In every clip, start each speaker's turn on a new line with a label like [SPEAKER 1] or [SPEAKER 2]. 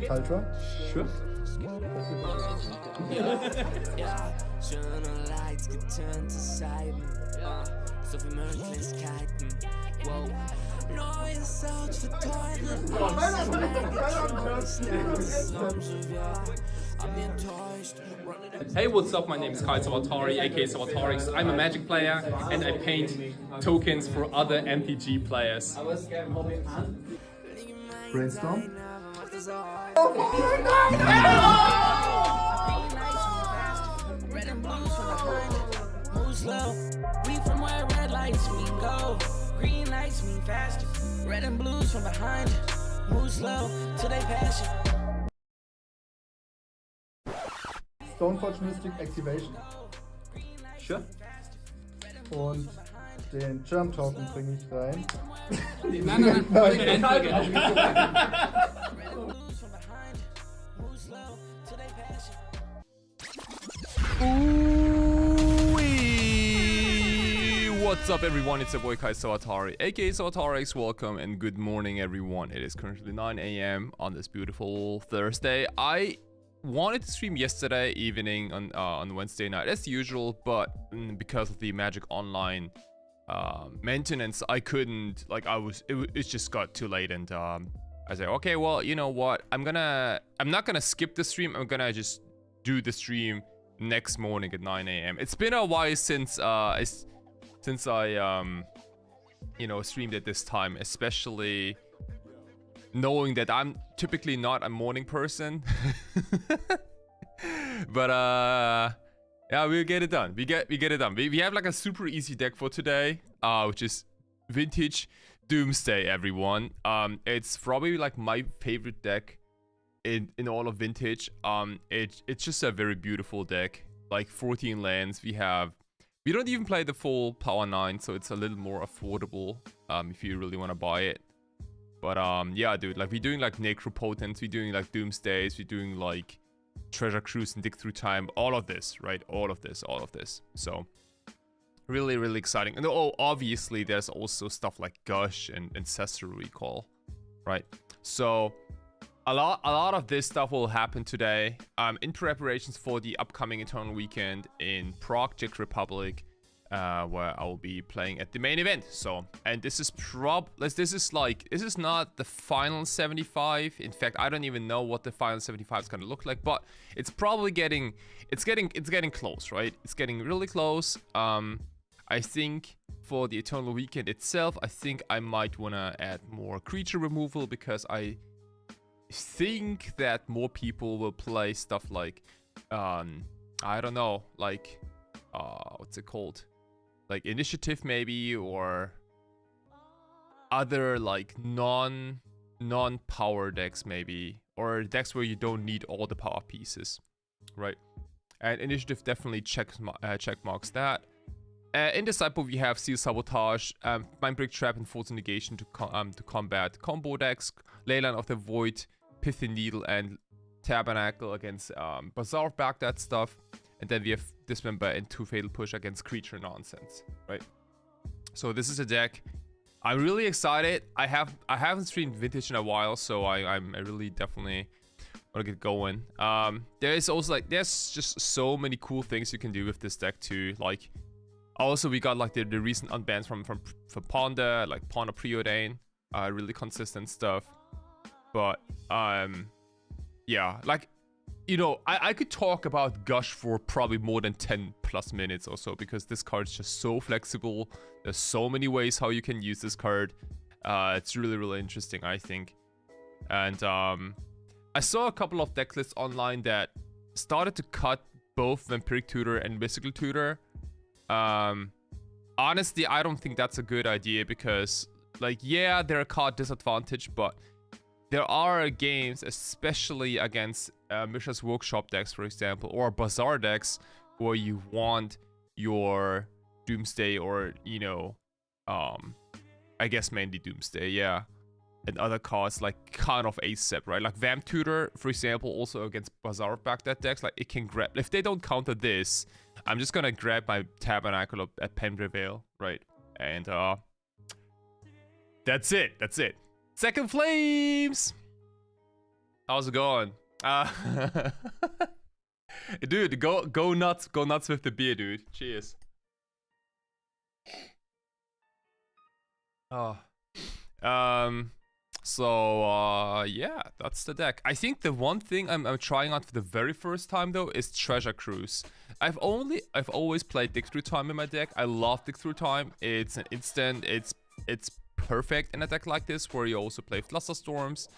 [SPEAKER 1] Culture?
[SPEAKER 2] Sure.
[SPEAKER 3] Schöne Lights geturnt zu Seiten, so viel Möglichkeiten, wow. Neues Outfit, teure
[SPEAKER 2] Hey, what's up? My name is SAWATARIX, aka SAWATARIX. I'm a Magic player and I paint tokens for other MTG players.
[SPEAKER 1] Brainstorm?
[SPEAKER 3] red and blues from behind. Move slow, we from where red lights mean go. Green lights mean faster. Red and blues from behind. Move slow till they pass you.
[SPEAKER 1] Stoneforge Mystic Activation.
[SPEAKER 2] Sure.
[SPEAKER 1] Und den Germ Token bringe ich rein.
[SPEAKER 2] Nein. What's up everyone, it's your boy SAWATARIX, aka SAWATARIX. Welcome and good morning everyone. It is currently 9 AM on this beautiful Thursday. I wanted to stream yesterday evening on Wednesday night as usual, but because of the Magic Online maintenance, I couldn't, like it just got too late, and I said, okay, well, you know what, I'm not gonna skip the stream. I'm gonna just do the stream next morning at 9 AM. It's been a while since I you know, streamed at this time, especially knowing that I'm typically not a morning person. But yeah, we'll get it done. We get it done. We have like a super easy deck for today, which is Vintage Doomsday, everyone. It's probably like my favorite deck in all of Vintage. It's just a very beautiful deck. Like 14 lands. We don't even play the full power 9, so it's a little more affordable if you really want to buy it. But yeah, dude, like we're doing like Necropotence, we're doing like Doomsdays, we're doing like Treasure Cruise and Dig Through Time, all of this, right? All of this. So really, really exciting. And oh, obviously there's also stuff like Gush and Ancestral Recall, right? So a lot of this stuff will happen today in preparations for the upcoming Eternal Weekend in Prague, Czech Republic, where I will be playing at the main event. So, and this is not the final 75. In fact, I don't even know what the final 75 is gonna look like, but it's probably getting close, right? It's getting really close. I think for the Eternal Weekend itself, I think I might wanna add more creature removal, because I think that more people will play stuff like I don't know, like what's it called, like Initiative maybe, or other like non-power decks maybe, or decks where you don't need all the power pieces, right? And Initiative definitely check marks that. In the sideboard we have Seal Sabotage, Mindbreak Trap, and Force Negation to combat combo decks, Leyline of the Void, Pithy Needle, and Tabernacle against Bazaar of Baghdad stuff. And then we have Dismember and 2 Fatal Push against creature nonsense, right? So this is a deck I'm really excited. I haven't streamed Vintage in a while, so I really definitely want to get going. There's also like, there's just so many cool things you can do with this deck too. Like, also we got like the recent unbans from Ponder, like Ponder Preordain, really consistent stuff. But yeah, like, you know, I could talk about Gush for probably more than 10 plus minutes or so, because this card is just so flexible. There's so many ways how you can use this card. It's really, really interesting, I think. And I saw a couple of deck lists online that started to cut both Vampiric Tutor and Mystical Tutor. Honestly, I don't think that's a good idea, because, like, yeah, they're a card disadvantage, but there are games, especially against Mishra's Workshop decks, for example, or Bazaar decks, where you want your Doomsday, or, you know, I guess mainly Doomsday, yeah, and other cards like kind of ASAP, right? Like Vamp Tutor, for example, also against Bazaar of Baghdad decks, like it can grab, if they don't counter this, I'm just gonna grab my Tabernacle at Pendraveil, right? And that's it. Second Flames! How's it going? Dude, go nuts with the beer, dude. Cheers. Oh. Yeah, that's the deck. I think the one thing I'm trying out for the very first time though is Treasure Cruise. I've always played Dig Through Time in my deck. I love Dig Through Time. It's an instant. It's perfect in a deck like this where you also play Flusterstorms.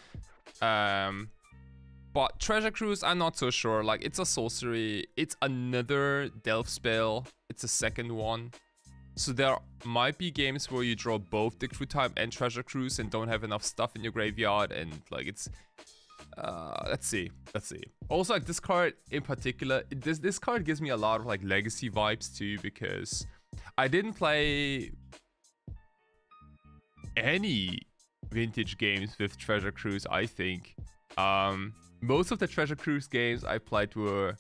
[SPEAKER 2] But Treasure Cruise, I'm not so sure. Like, it's a sorcery. It's another Delve spell. It's a second one. So there might be games where you draw both Dig Through Time and Treasure Cruise and don't have enough stuff in your graveyard, and like it's let's see. Also, like, this card in particular, this card gives me a lot of like Legacy vibes too, because I didn't play any Vintage games with Treasure Cruise, I think. Most of the Treasure Cruise games I played were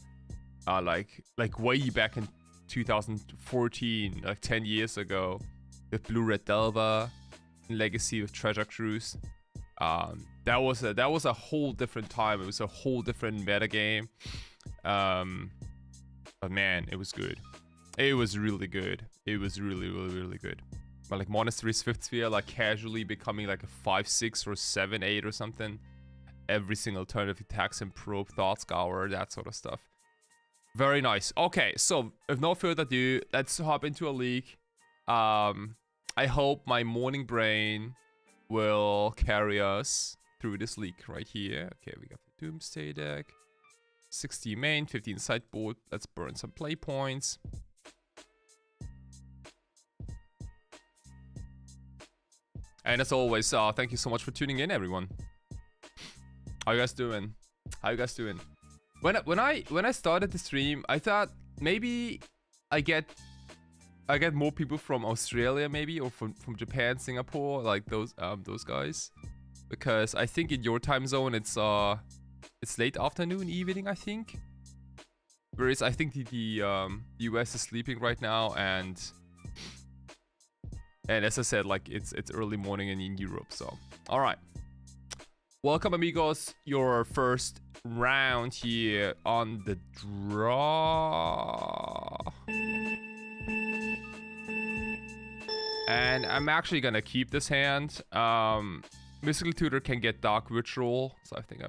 [SPEAKER 2] like way back in 2014, like 10 years ago, with Blue Red Delver, Legacy with Treasure Cruise. That was a whole different time. It was a whole different meta game. But man, it was good. It was really good. It was really good. But like Monastery Swift Sphere, like casually becoming like a 5/6 or 7/8 or something every single turn of attacks and probe, Thought Scour, that sort of stuff. Very nice. Okay, so with no further ado, let's hop into a league. I hope my morning brain will carry us through this league right here. Okay, we got the Doomsday deck. 60 main, 15 sideboard. Let's burn some play points. And as always, thank you so much for tuning in, everyone. How you guys doing? When I started the stream, I thought maybe I get more people from Australia, maybe, or from Japan, Singapore, like those guys, because I think in your time zone it's late afternoon, evening, I think. Whereas I think the US is sleeping right now, and as I said, like it's early morning in Europe. So all right. Welcome, amigos. Your first round here on the draw. And I'm actually gonna keep this hand. Mystical Tutor can get Dark Ritual, so I think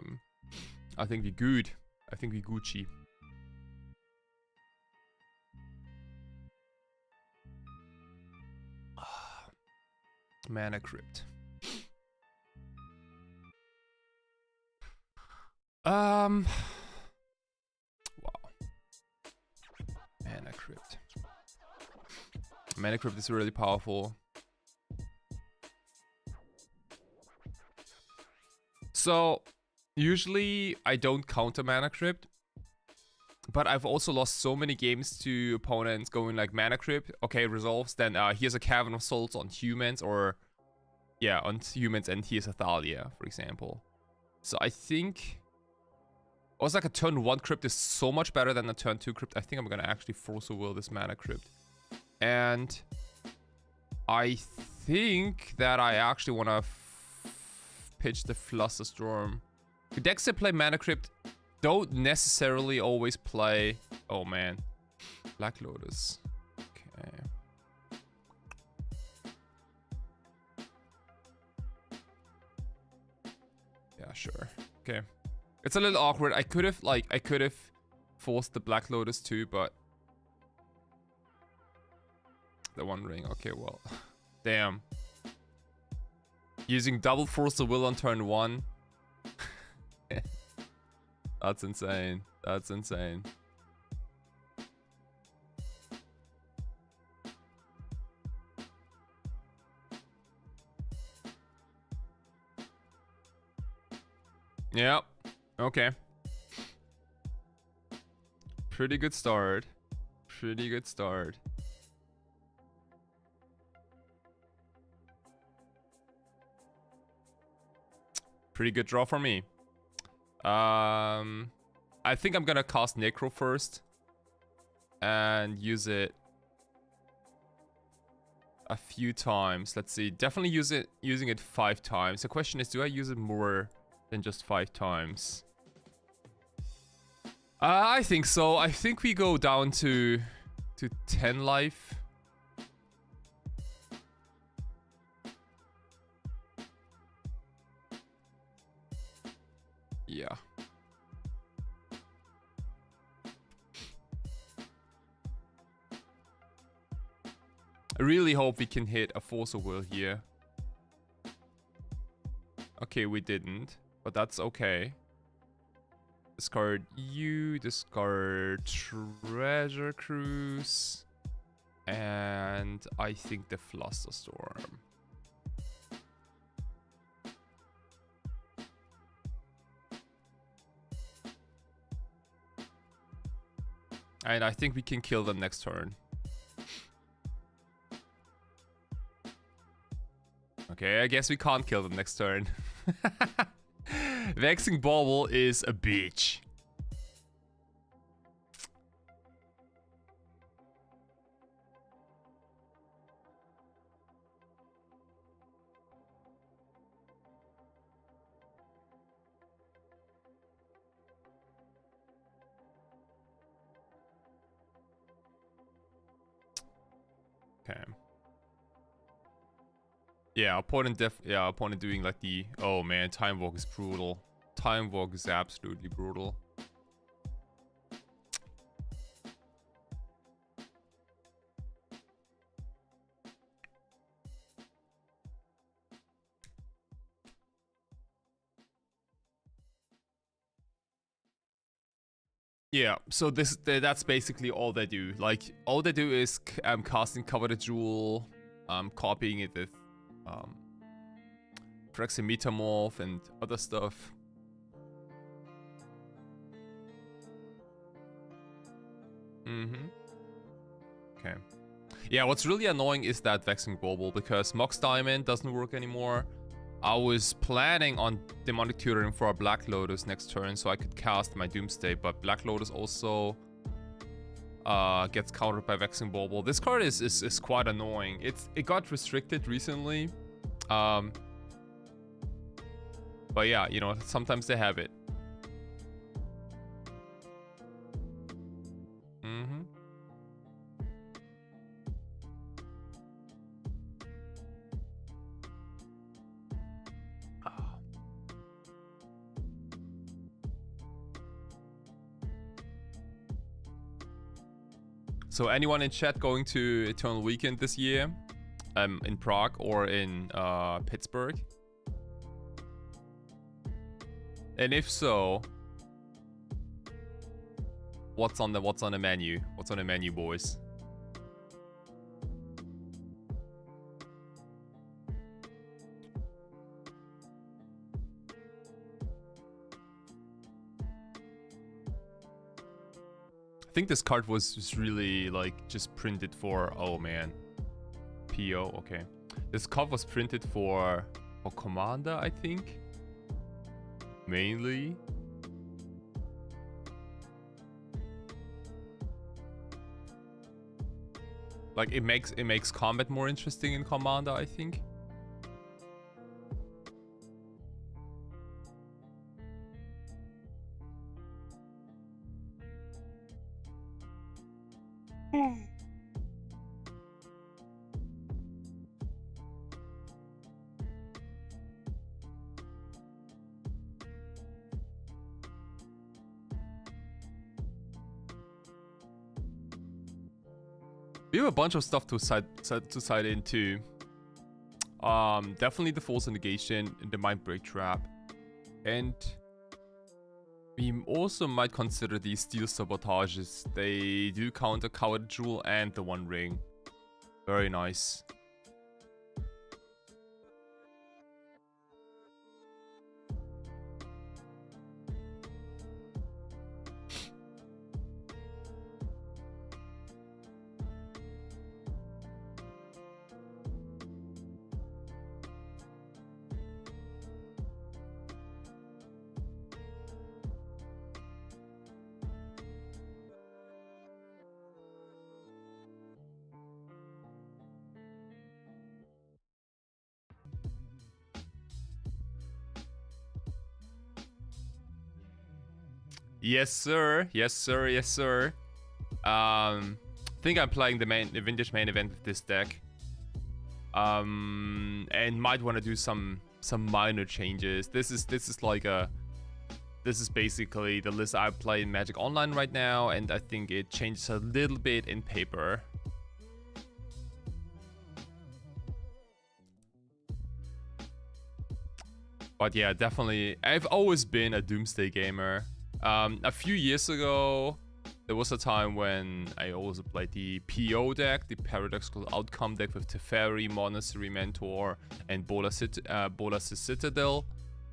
[SPEAKER 2] we good. I think we Gucci. Mana Crypt. Wow. Mana Crypt. Mana Crypt is really powerful. So, usually I don't counter Mana Crypt, but I've also lost so many games to opponents going like Mana Crypt. Okay, resolves. Then here's a Cavern of Souls on humans, or yeah, on humans, and here's a Thalia, for example. So I think also like a turn 1 crypt is so much better than a turn 2 crypt. I think I'm gonna actually Force of Will this Mana Crypt. And I think that I actually wanna pitch the Flusterstorm. The decks that play Mana Crypt don't necessarily always play... Oh man. Black Lotus. Okay. Yeah, sure. Okay. It's a little awkward. I could have forced the Black Lotus too, but the One Ring. Okay, well, damn. Using double Force of Will on turn 1. That's insane. That's insane. Yep. Okay. Pretty good start. Pretty good start. Pretty good draw for me. I think I'm gonna cast Necro first and use it a few times. Let's see. Definitely using it 5 times. The question is, do I use it more than just 5 times? I think so. I think we go down to 10 life. Yeah. I really hope we can hit a Force of Will here. Okay, we didn't, but that's okay. Discard you, discard Treasure Cruise, and I think the Flusterstorm. And I think we can kill them next turn. Okay, I guess we can't kill them next turn. Vexing Bauble is a bitch. Okay. Yeah, opponent doing like the... Oh man, Time Walk is brutal. Time Walk is absolutely brutal. Yeah, so that's basically all they do. Like, all they do is casting Cover the Jewel, copying it with Phyrexian Metamorph and other stuff. Okay. Yeah, what's really annoying is that Vexing Bauble, because Mox Diamond doesn't work anymore. I was planning on Demonic Tutoring for a Black Lotus next turn so I could cast my Doomsday, but Black Lotus also gets countered by Vexing Bauble. This card is quite annoying. It got restricted recently. But yeah, you know, sometimes they have it. So anyone in chat going to Eternal Weekend this year? In Prague or in Pittsburgh? And if so, what's on the menu? What's on the menu, boys? I think this card was really like just printed for, oh man, PO. Okay, this card was printed for Commander, I think, mainly. Like it makes combat more interesting in Commander, I think. We have a bunch of stuff to side into. Definitely the False Negation and the Mindbreak Trap. And we also might consider these Steel Sabotages. They do counter Cover the Jewel and the One Ring. Very nice. Yes, sir. Yes, sir. Yes, sir. I think I'm playing the Vintage main event with this deck. And might want to do some minor changes. This is basically the list I play in Magic Online right now, and I think it changes a little bit in paper. But yeah, definitely, I've always been a Doomsday gamer. A few years ago, there was a time when I also played the PO deck, the Paradoxical Outcome deck with Teferi, Monastery Mentor, and Bolas Citadel.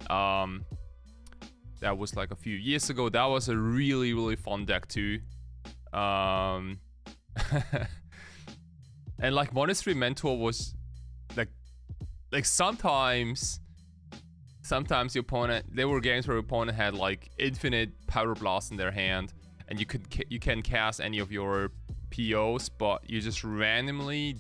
[SPEAKER 2] That was like a few years ago. That was a really, really fun deck too. And like Monastery Mentor was like sometimes your opponent, there were games where your opponent had like infinite Power Blast in their hand, and you can cast any of your POs, but you just randomly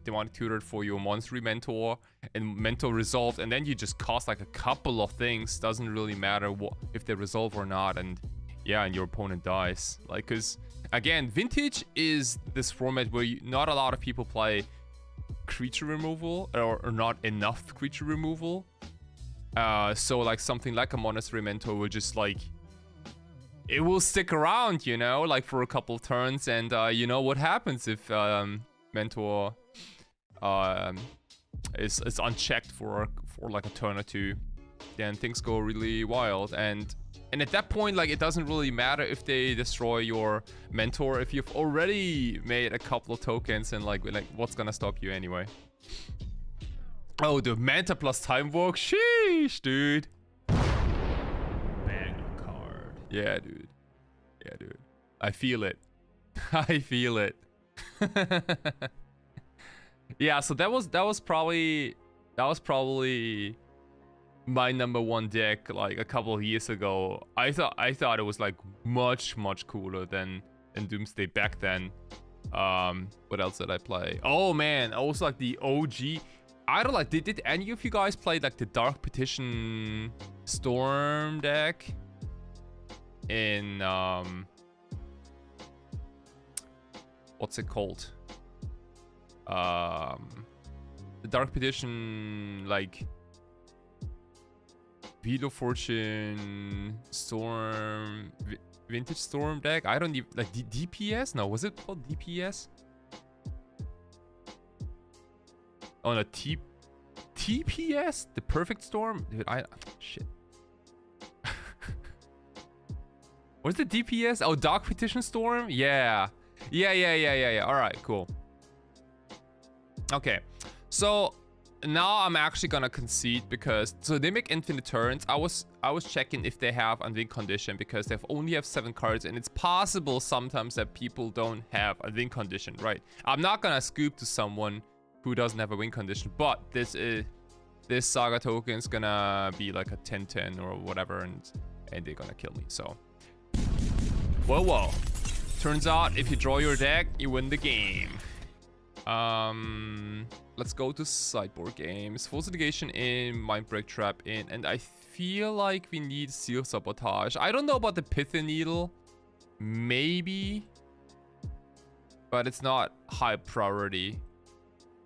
[SPEAKER 2] demonic tutored for your Monastery Mentor and Mentor resolved, and then you just cost like a couple of things. Doesn't really matter if they resolve or not, and yeah, and your opponent dies. Like, cause again, Vintage is this format where not a lot of people play creature removal or not enough creature removal. So like something like a Monastery Mentor will just like, it will stick around, you know, like for a couple of turns, and you know what happens if Mentor is unchecked for like a turn or two, then things go really wild. And at that point, like, it doesn't really matter if they destroy your Mentor if you've already made a couple of tokens, and like what's gonna stop you anyway? Oh, the Manta plus Time Walk, sheesh, dude. Banger card. Yeah, dude. Yeah, dude. I feel it. I feel it. Yeah, so that was probably my #1 deck like a couple of years ago. I thought it was like much cooler than Doomsday back then. What else did I play? Oh man, also like the OG. I don't like, did any of you guys play like the Dark Petition Storm deck in what's it called? The Dark Petition, like Wheel of Fortune Storm Vintage Storm deck. I don't even like DPS. No, was it called DPS? Oh no, TPS, the Perfect Storm, dude. Shit. What's the DPS? Oh, Dark Petition Storm. Yeah. All right, cool. Okay, so now I'm actually gonna concede, because so they make infinite turns. I was checking if they have a win condition, because they only have 7 cards, and it's possible sometimes that people don't have a win condition, right? I'm not gonna scoop to someone who doesn't have a win condition, but this Saga token is gonna be like a 10-10 or whatever, and they're gonna kill me. So whoa, turns out if you draw your deck, you win the game. Let's go to sideboard games. Force Negation in, Mindbreak Trap in, and I feel like we need Seal Sabotage. I don't know about the Pithing Needle, maybe, but it's not high priority.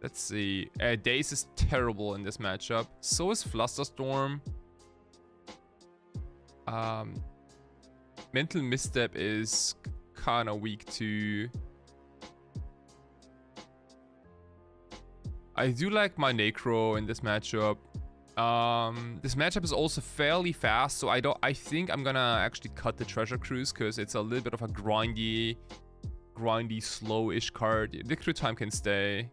[SPEAKER 2] Let's see. Daze is terrible in this matchup. So is Flusterstorm. Mental Misstep is kind of weak too. I do like my Necro in this matchup. This matchup is also fairly fast, so I think I'm gonna actually cut the Treasure Cruise, because it's a little bit of a grindy, slow-ish card. Victory Time can stay.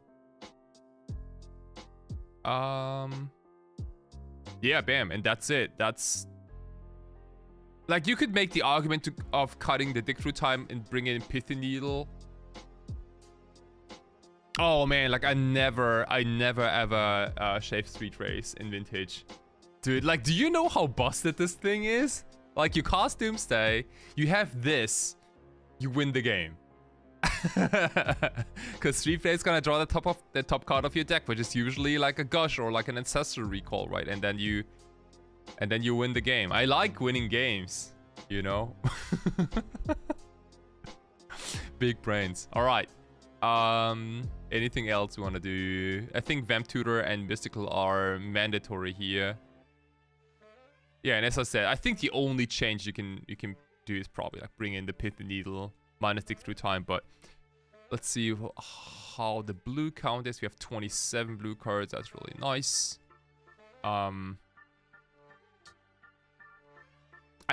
[SPEAKER 2] Yeah, bam, and that's it. That's like, you could make the argument of cutting the Dig Through Time and bringing in Pithing Needle. Oh man, like I never ever shave Street Race in Vintage, dude. Like, do you know how busted this thing is? Like, you cast Doomsday, you have this, you win the game. Because Street Race is gonna draw the top card of your deck, which is usually like a Gush or like an Ancestral Recall, right? And then you win the game. I like winning games. You know? Big brains. All right. Anything else we want to do? I think Vamp Tutor and Mystical are mandatory here. Yeah, and as I said, I think the only change you can do is probably like bring in the Pith Needle, minus stick through time. But let's see how the blue count is. We have 27 blue cards. That's really nice. I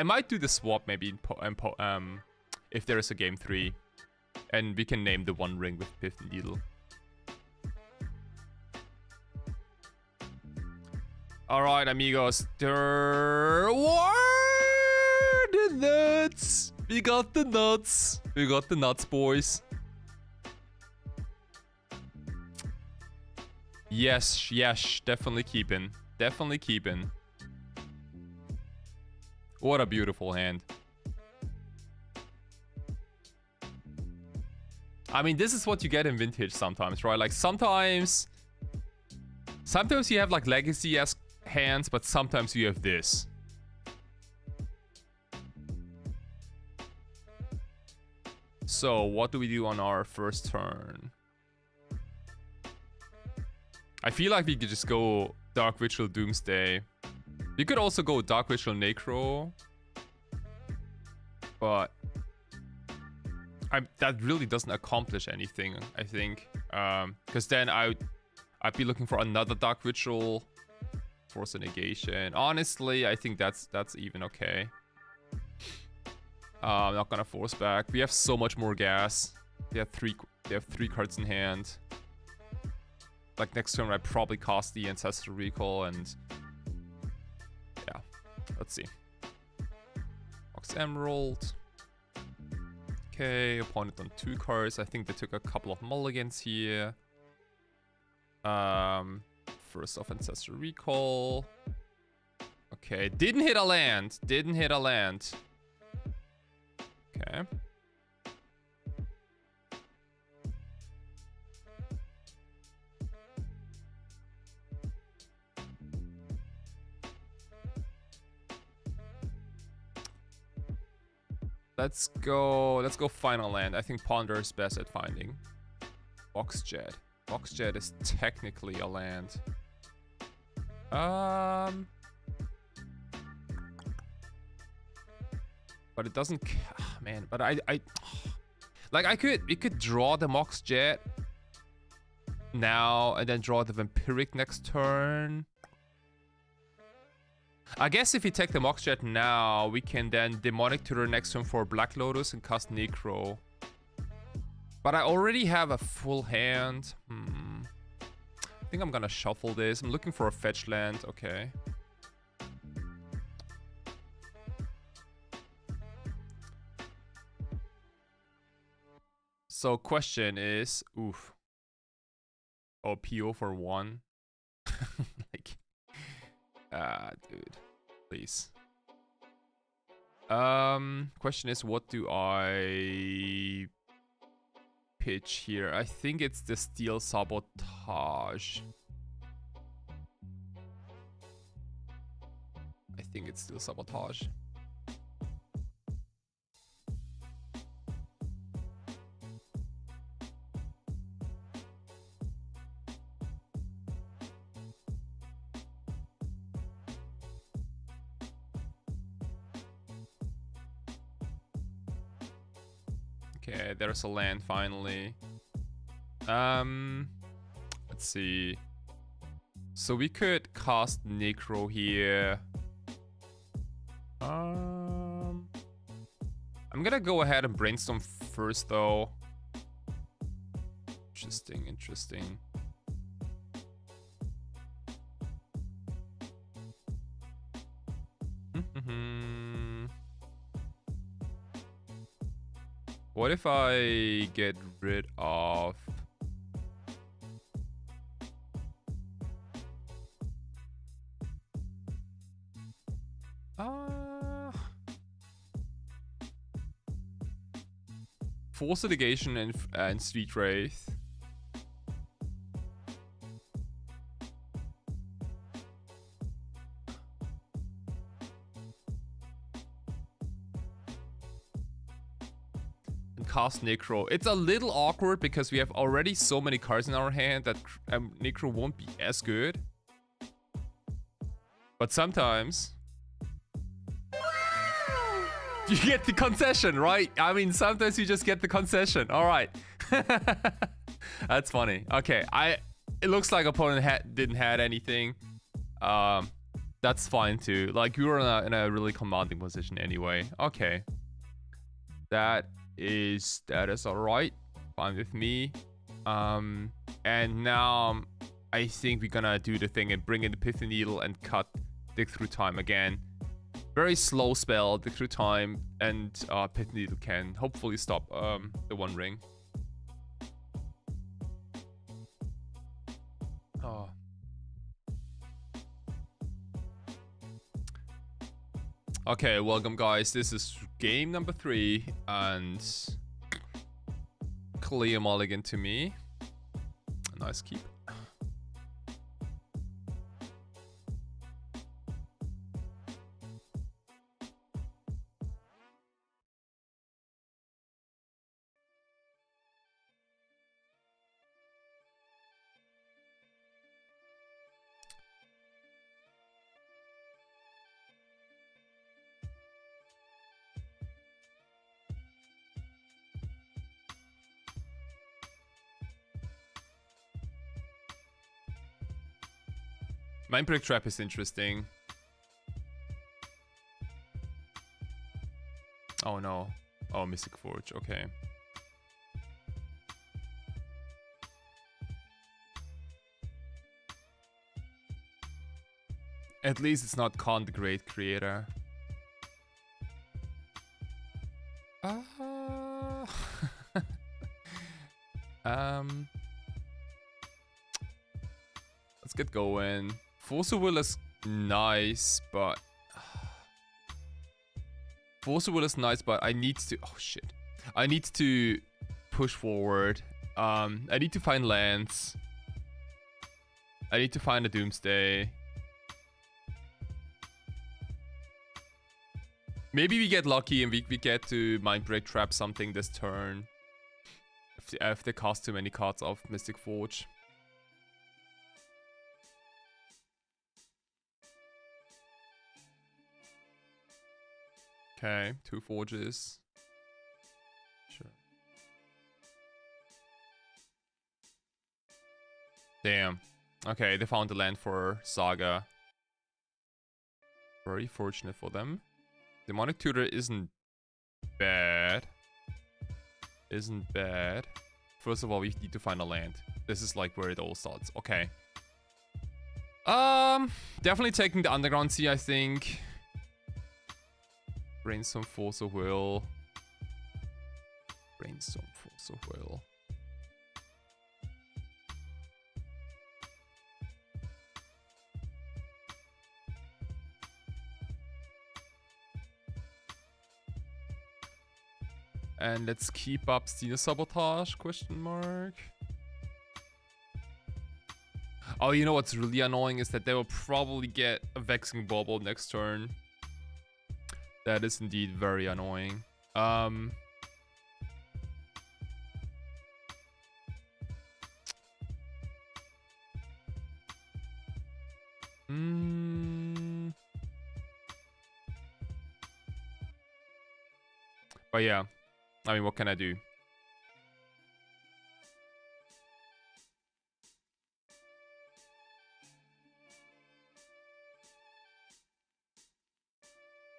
[SPEAKER 2] might do the swap maybe if there is a game 3, and we can name the one ring with Pith Needle. All right, amigos. What? The nuts. We got the nuts. We got the nuts, boys. Yes, yes, definitely keeping. Definitely keeping. What a beautiful hand. I mean, this is what you get in Vintage sometimes, right? Like sometimes you have like legacy-esque hands, but sometimes you have this. So what do we do on our first turn? I feel like we could just go Dark Ritual Doomsday. You could also go Dark Ritual Necro, but that really doesn't accomplish anything, I think, because then I'd be looking for another Dark Ritual, force a negation. Honestly, I think that's even okay. I'm not gonna force back. We have so much more gas. They have three cards in hand. Like next turn, I probably cast the Ancestral Recall and yeah. Let's see. Ox Emerald. Okay, opponent on 2 cards. I think they took a couple of mulligans here. First off, Ancestral Recall. Okay, didn't hit a land. Didn't hit a land. Okay. Let's go final land. I think Ponder is best at finding. Boxjet. Boxjet is technically a land. But it doesn't, man, but we could draw the Mox Jet now and then draw the Vampiric next turn. I guess if we take the Mox Jet now, we can then Demonic Tutor next turn for Black Lotus and cast Necro. But I already have a full hand. I think I'm gonna shuffle this. I'm looking for a fetch land. Okay. So question is, oof. Oh, PO for 1. Like, dude, please. Question is, what do I pitch here? I think it's the Steel Sabotage. I think it's Steel Sabotage. Okay, there's a land finally. Let's see. So we could cast Necro here. I'm gonna go ahead and brainstorm first though. Interesting. What if I get rid of... Force Litigation and Sweet Wraith. cast Necro. It's a little awkward because we have already so many cards in our hand that Necro won't be as good. But sometimes you get the concession, right? I mean, sometimes you just get the concession. All right. That's funny. Okay, it looks like opponent didn't had anything. That's fine too. Like, we were in a really commanding position anyway. Okay. That is all right. Fine with me. And now I think we're gonna do the thing and bring in the Pithy Needle and cut Dig Through Time again. Very slow spell, Dig Through Time, and Pithy Needle can hopefully stop the One Ring. Oh. Okay, welcome guys. This is game number 3 and clear mulligan to me. A nice keep. Mindbreak Trap is interesting. Oh no. Oh, Mystic Forge, okay. At least it's not Khan the Great Creator. Let's get going. Force of Will is nice, but Force of Will is nice, but I need to. Oh shit! I need to push forward. I need to find lands. I need to find a Doomsday. Maybe we get lucky and we get to Mindbreak Trap something this turn. If they cast too many cards of Mystic Forge. Okay, 2 forges. Sure. Damn. Okay, they found the land for Saga. Very fortunate for them. Demonic Tutor isn't bad. Isn't bad. First of all, we need to find a land. This is like where it all starts. Okay. Definitely taking the Underground Sea, I think. Brainstorm, Force of Will. Brainstorm, Force of Will. And let's keep up Steena Sabotage, question mark. Oh, you know what's really annoying is that they will probably get a Vexing Bauble next turn. That is indeed very annoying. But yeah, I mean, what can I do?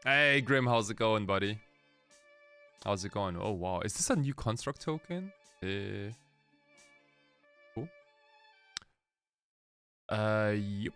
[SPEAKER 2] Hey, Grim, how's it going, buddy? How's it going? Oh, wow. Is this a new construct token? Cool. Yep.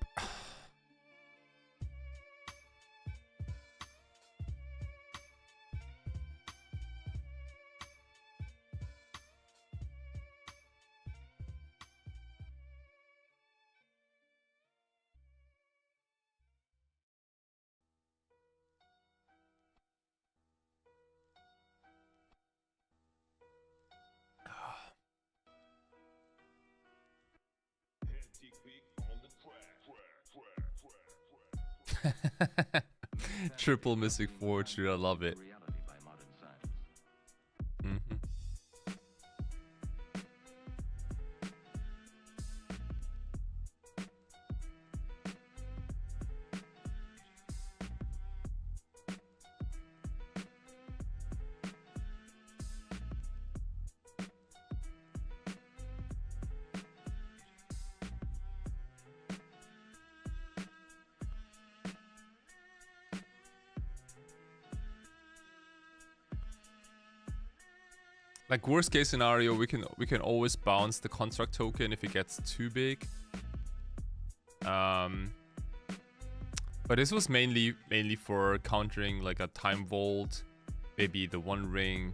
[SPEAKER 2] Triple Mystic Forge, dude, I love it. Like worst case scenario, we can always bounce the construct token if it gets too big. But this was mainly for countering like a time vault, maybe the one ring,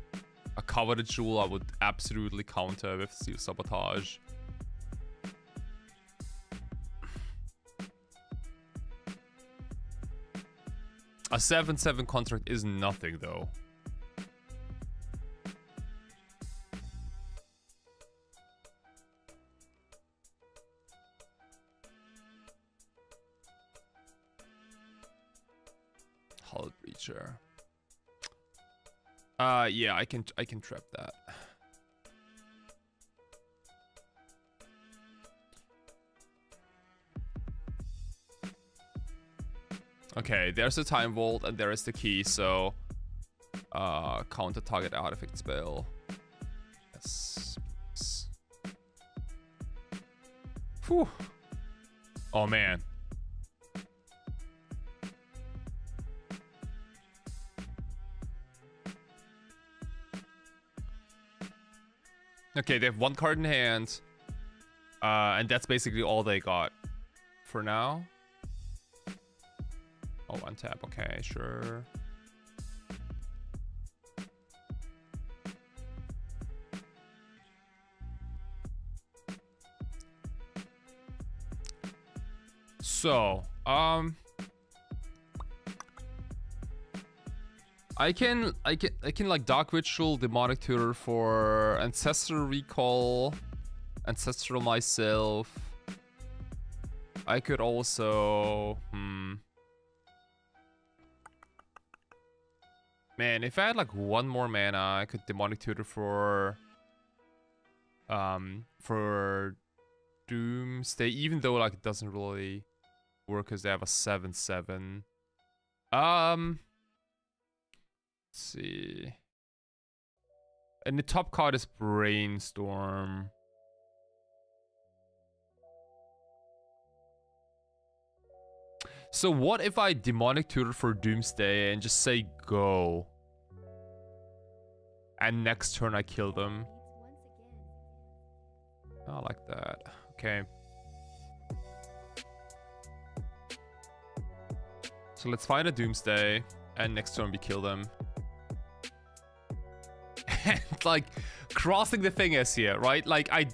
[SPEAKER 2] a coveted jewel. I would absolutely counter with Seal Sabotage. A 7/7 contract is nothing though. Hull Breacher. Yeah, I can trap that. Okay, there's the time vault and there is the key, so counter target artifact spell. Yes. Whew. Oh man. Okay, they have one card in hand. And that's basically all they got for now. Oh, untap. Okay, sure. So, I can like Dark Ritual, Demonic Tutor for Ancestral Recall, Ancestral myself. I could also man, if I had like one more mana, I could Demonic Tutor for Doomsday, even though like it doesn't really work because they have a 7/7. Let's see. And the top card is Brainstorm. So what if I Demonic Tutor for Doomsday and just say go? And next turn I kill them. I like that. Okay. So let's find a Doomsday and next turn we kill them. And like crossing the fingers here, right? Like I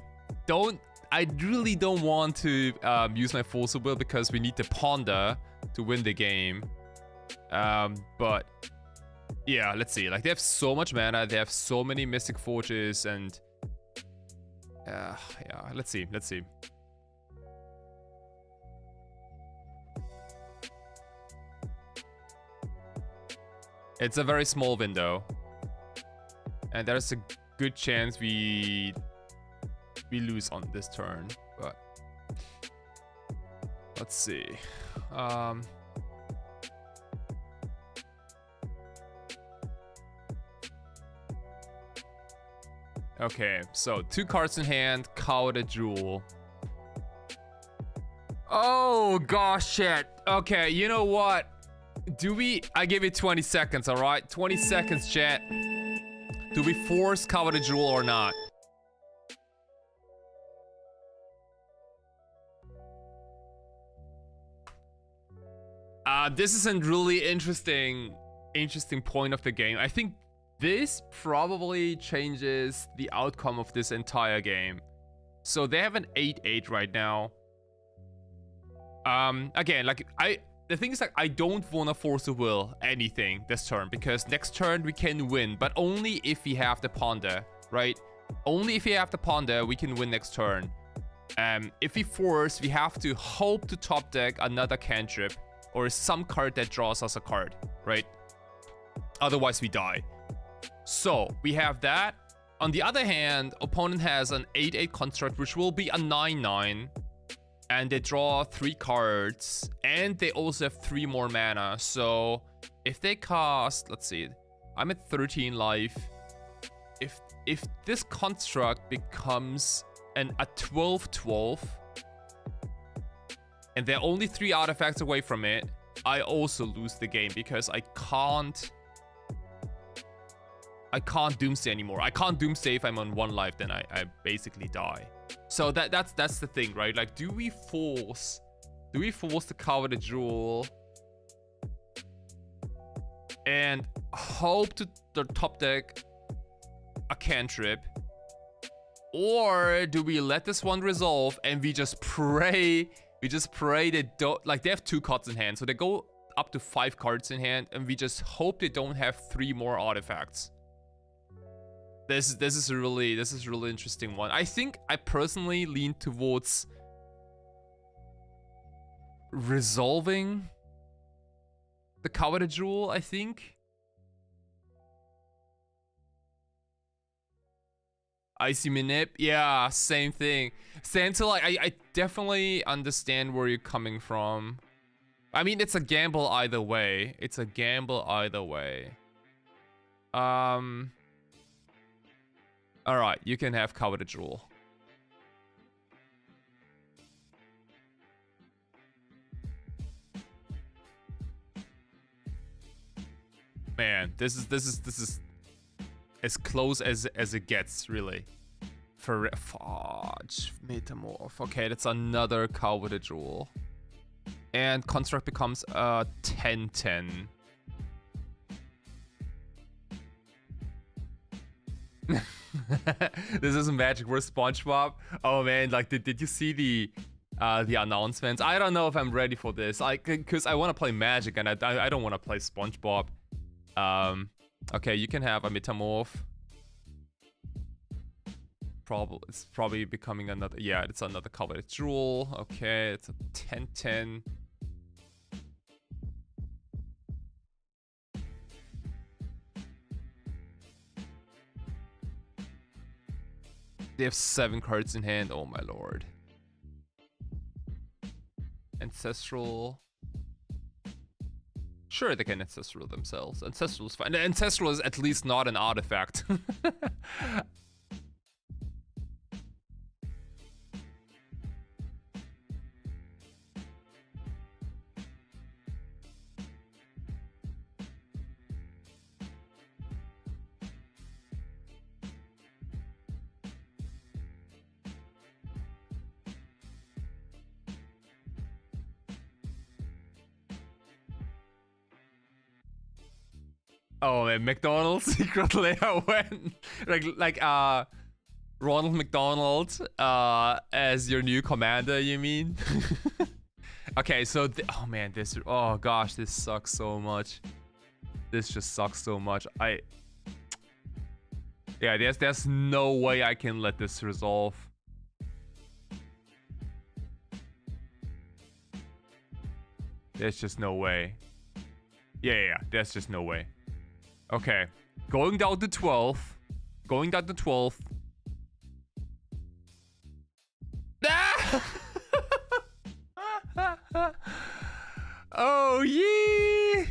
[SPEAKER 2] really don't want to use my Force of Will because we need to ponder to win the game. But yeah, let's see. Like they have so much mana, they have so many Mystic Forges, and yeah, let's see. It's a very small window, and there's a good chance we lose on this turn, but let's see. Okay, so 2 cards in hand, Cowarded Jewel. Oh gosh, shit. Okay, you know what? I give it 20 seconds, all right? 20 seconds, chat. Do we force Cowarded Jewel or not? This is a really interesting point of the game. I think this probably changes the outcome of this entire game. So they have an 8/8 right now. Again, like the thing is, like, I don't want to Force of Will anything this turn because next turn we can win, but only if we have the Ponder, right? Only if we have the Ponder, we can win next turn. If we force, we have to hope to top deck another cantrip or some card that draws us a card, right? Otherwise, we die. So we have that. On the other hand, opponent has an 8/8 construct, which will be a 9/9. And they draw 3 cards, and they also have 3 more mana. So if they cast, let's see, I'm at 13 life. If this construct becomes a 12/12, and they're only 3 artifacts away from it, I also lose the game because I can't I can't Doomsday anymore. I can't Doomsday if I'm on 1 life, then I basically die. So that's the thing, right? Like, do we force to cover the jewel and hope to the top deck a cantrip? Or do we let this one resolve and we just pray they don't, like, they have 2 cards in hand, so they go up to 5 cards in hand, and we just hope they don't have 3 more artifacts. This is a really interesting one. I think I personally lean towards resolving the coveted jewel, I think. Icy Manip, yeah, same thing. So like, I definitely understand where you're coming from. I mean, it's a gamble either way. Alright, you can have coveted jewel. Man, this is as close as it gets, really. Fudge, Metamorph. Okay, that's another coveted jewel. And construct becomes a 10-10. This is Magic vs SpongeBob. Oh man, like did you see the announcements? I don't know if I'm ready for this. Cause I want to play Magic and I don't want to play SpongeBob. Okay, you can have a Metamorph. It's probably becoming another. Yeah, it's another coveted jewel. Okay, it's a 10-10. They have 7 cards in hand. Oh my lord. Ancestral. Sure, they can Ancestral themselves. Ancestral is fine. Ancestral is at least not an artifact. Oh man, McDonald's secret layout when like Ronald McDonald as your new commander, you mean? Okay, so oh man, oh gosh, this sucks so much. This just sucks so much. Yeah, there's no way I can let this resolve. There's just no way. Yeah, there's just no way. Okay, going down to 12th. Ah! Oh yeah!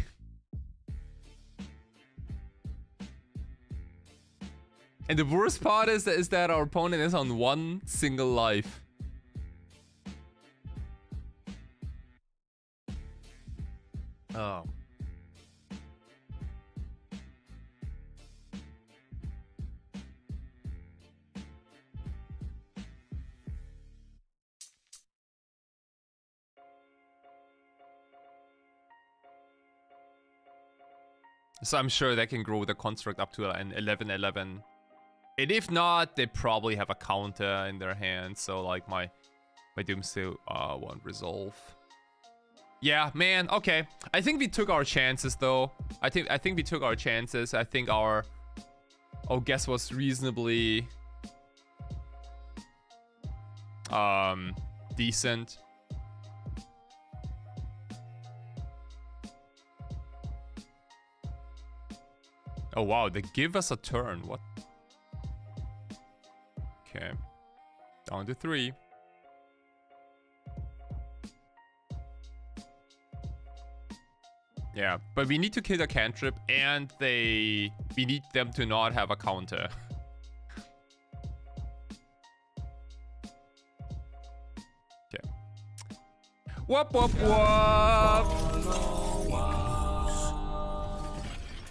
[SPEAKER 2] And the worst part is that our opponent is on 1 single life. Oh. So I'm sure they can grow the construct up to an 11-11. And if not, they probably have a counter in their hand. So like my Doomsday won't resolve. Yeah, man, okay. I think we took our chances though. I think we took our chances. I think our guess was reasonably decent. Oh wow, they give us a turn. What? Okay. Down to 3. Yeah, but we need to kill the cantrip and we need them to not have a counter. Okay. Whoop whoop whoop!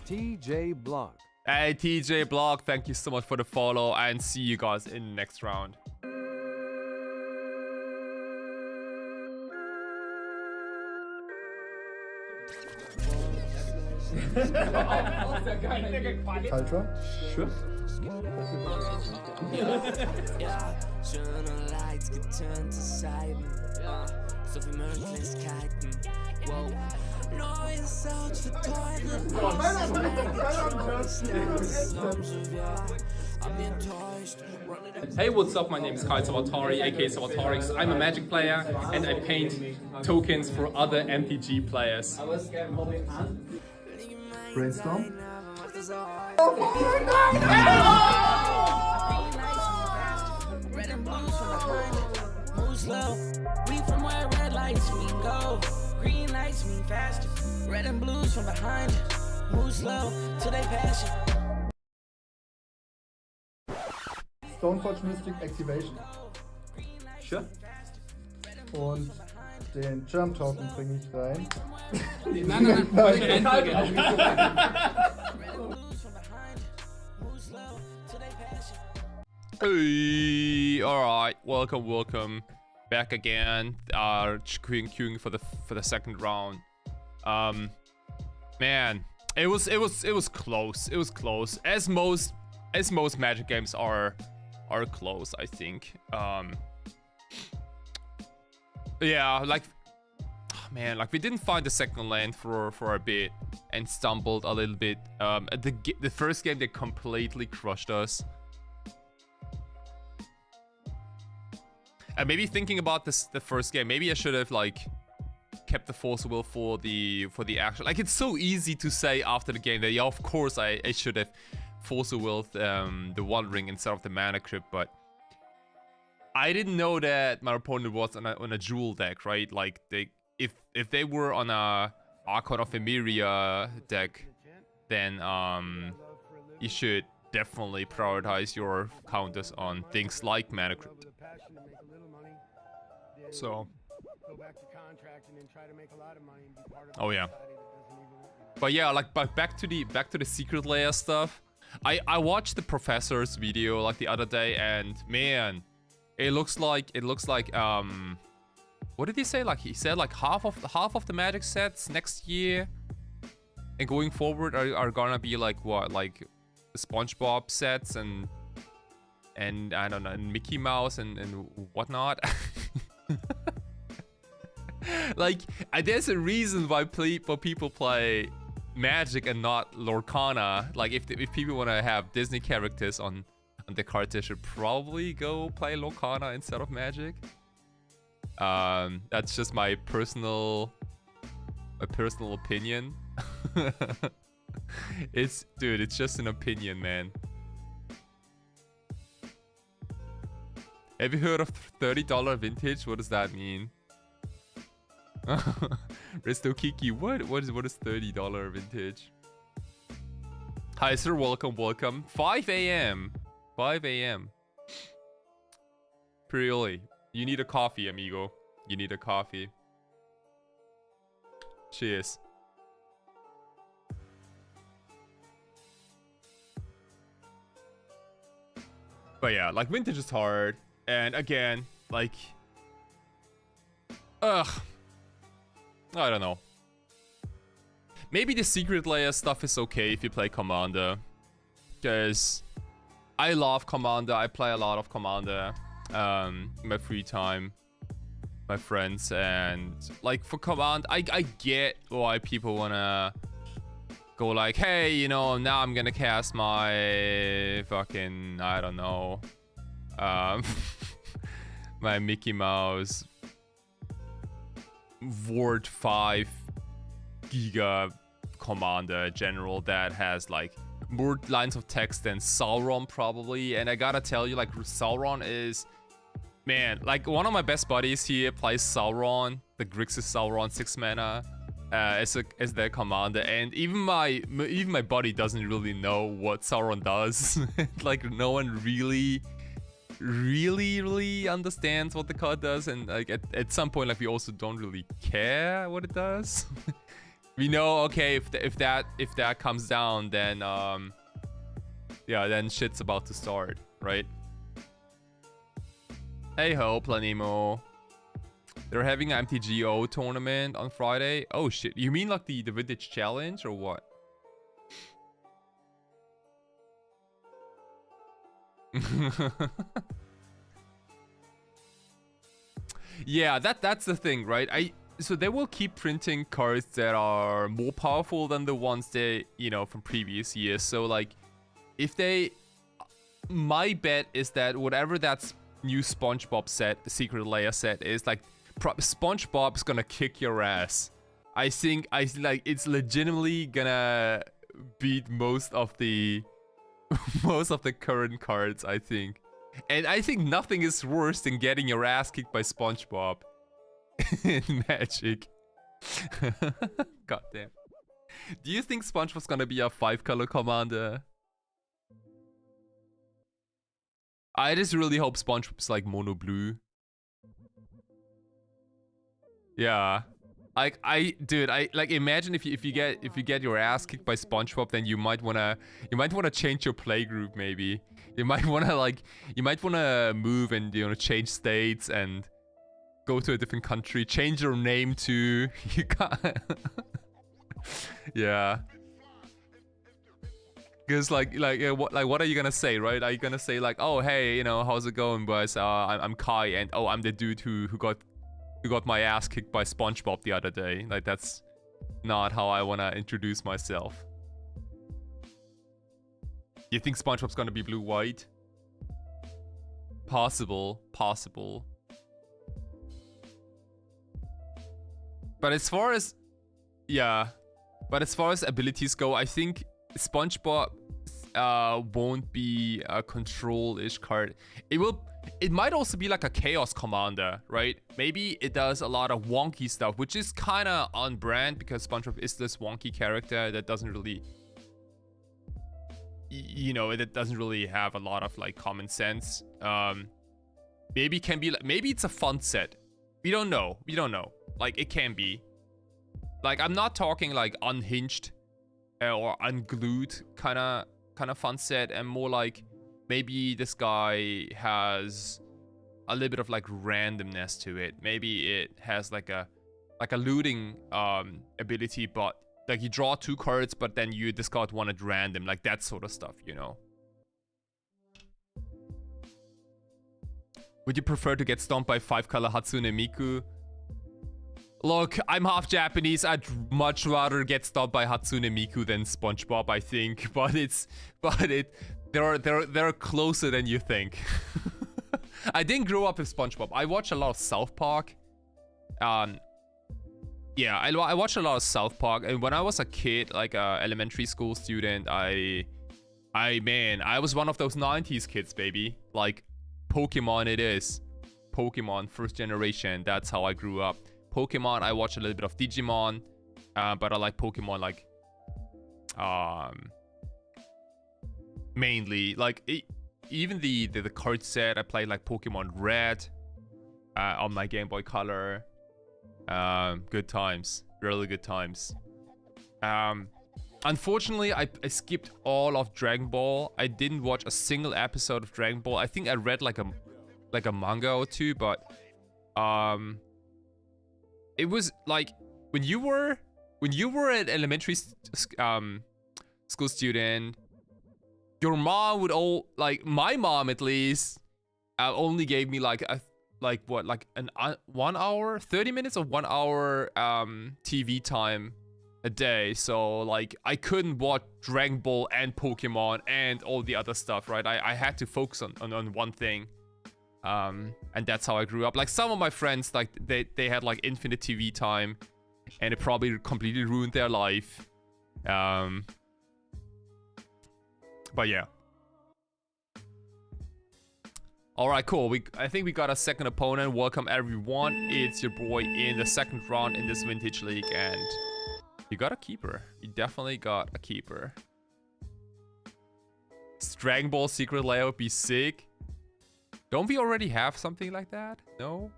[SPEAKER 4] TJ Block.
[SPEAKER 2] Hey, TJ Block, thank you so much for the follow, and see you guys in the next round.
[SPEAKER 1] Ultra?
[SPEAKER 4] Sure.
[SPEAKER 3] Ja, schöne Lights geturnt zu Seiten. So wie Möglichkeiten. Wow. Neue Sounds für teure
[SPEAKER 4] Hey, what's up? My name is SAWATARIX, aka SAWATARIX. I'm a Magic player and I paint tokens for other MTG players.
[SPEAKER 1] Brainstorm?
[SPEAKER 3] Red and blues from behind it. Move slow. We from where red lights mean go. Green lights mean faster. Red and blues from behind it. Move slow till they pass you.
[SPEAKER 1] Stoneforge Mystic Activation.
[SPEAKER 4] Sure.
[SPEAKER 1] Und den Germ Token bringe ich rein.
[SPEAKER 4] Nein.
[SPEAKER 2] Hey, all right, welcome back again. Queuing for the second round. Man, it was close. It was close. As most Magic games are close, I think. Yeah, like, man, like we didn't find the second lane for a bit and stumbled a little bit. At the first game they completely crushed us. And maybe thinking about the first game, maybe I should have like kept the Force Will for the action. Like, it's so easy to say after the game that yeah, of course I should have Force Will the One Ring instead of the Mana Crypt, but I didn't know that my opponent was on a Jewel deck, right? Like, if they were on a Archon of Emeria deck, then you should definitely prioritize your counters on things like Mana Crypt. So, oh yeah, but yeah, like, but back to the secret layer stuff. I watched the professor's video like the other day, and man, it looks like what did he say? Like, he said like half of the Magic sets next year and going forward are gonna be like what, like SpongeBob sets and I don't know, and Mickey Mouse and whatnot. Like, there's a reason why people play Magic and not Lorcana. Like, if people want to have Disney characters on the card, they should probably go play Lorcana instead of Magic. That's just my personal opinion. It's just an opinion, man. Have you heard of $30 vintage? What does that mean? Resto Kiki, what is $30 vintage? Hi sir, welcome. 5 a.m. 5 a.m. Pretty early. You need a coffee, amigo. You need a coffee. Cheers. But yeah, like, vintage is hard. And again, like, I don't know. Maybe the secret layer stuff is okay if you play Commander, because I love Commander. I play a lot of Commander in my free time, my friends, and like for Command, I get why people wanna go like, hey, you know, now I'm gonna cast my fucking, I don't know, my Mickey Mouse Ward 5 Giga Commander General that has like more lines of text than Sauron probably. And I gotta tell you, like, Sauron is, man, like, one of my best buddies here plays Sauron, the Grixis Sauron 6 mana as their commander, and even my buddy doesn't really know what Sauron does. Like, no one really understands what the card does, and like at some point, like, we also don't really care what it does. We know, okay, if that comes down, then yeah, then shit's about to start, right? Hey ho, Planimo. They're having an MTGO tournament on Friday. Oh shit, you mean like the Vintage Challenge or what? Yeah, that's the thing, right? So they will keep printing cards that are more powerful than the ones they, you know, from previous years. So like, if they, my bet is that whatever that new SpongeBob set, the Secret Layer set is, like, SpongeBob's gonna kick your ass. I think it's legitimately gonna beat most of the current cards, I think. And I think nothing is worse than getting your ass kicked by SpongeBob in Magic. God damn. Do you think SpongeBob's gonna be a 5-color commander? I just really hope SpongeBob's like mono blue. Yeah. Like imagine if you get your ass kicked by SpongeBob, then you might wanna change your playgroup maybe. You might wanna move and, you know, change states and go to a different country, change your name to you can't. Yeah. Because what are you gonna say, right? Are you gonna say like, oh hey, you know, how's it going, boys? I'm Kai, and oh, I'm the dude who got my ass kicked by SpongeBob the other day. Like, that's not how I wanna introduce myself. You think SpongeBob's gonna be blue-white? Possible. But as far as abilities go, I think SpongeBob won't be a control-ish card. It might also be like a Chaos Commander, right? Maybe it does a lot of wonky stuff, which is kind of on brand because SpongeBob is this wonky character that doesn't really, you know, it doesn't really have a lot of like common sense. Maybe it can be like, maybe it's a fun set. We don't know. Like, it can be. Like, I'm not talking like unhinged or unglued kind of fun set, and more like maybe this guy has a little bit of like randomness to it. Maybe it has like a looting ability, but like you draw 2 cards, but then you discard 1 at random, like that sort of stuff, you know. Would you prefer to get stomped by 5-color Hatsune Miku? Look, I'm half Japanese. I'd much rather get stomped by Hatsune Miku than SpongeBob, I think. They're closer than you think. I didn't grow up with SpongeBob. I watched a lot of South Park. Yeah, I watched a lot of South Park, and when I was a kid, like a elementary school student, I was one of those 90s kids, baby. Like, Pokemon it is. Pokemon, first generation, that's how I grew up. Pokemon, I watched a little bit of Digimon, but I like Pokemon, like, mainly. Like, even the card set, I played, like, Pokemon Red on my Game Boy Color. Good times. Really good times. Unfortunately, I skipped all of Dragon Ball. I didn't watch a single episode of Dragon Ball. I think I read like a manga or 2, but it was like when you were an elementary school student, your mom would my mom at least only gave me like an 1 hour, 30 minutes of 1 hour TV time a day. So like I couldn't watch Dragon Ball and Pokemon and all the other stuff, right? I had to focus on one thing. And that's how I grew up. Like, some of my friends, like, they had like infinite TV time, and it probably completely ruined their life. But yeah. Alright, cool. I think we got a second opponent. Welcome everyone. It's your boy in the second round in this Vintage League, and you got a keeper. You definitely got a keeper. Dragon Ball Secret Layer would be sick. Don't we already have something like that? No?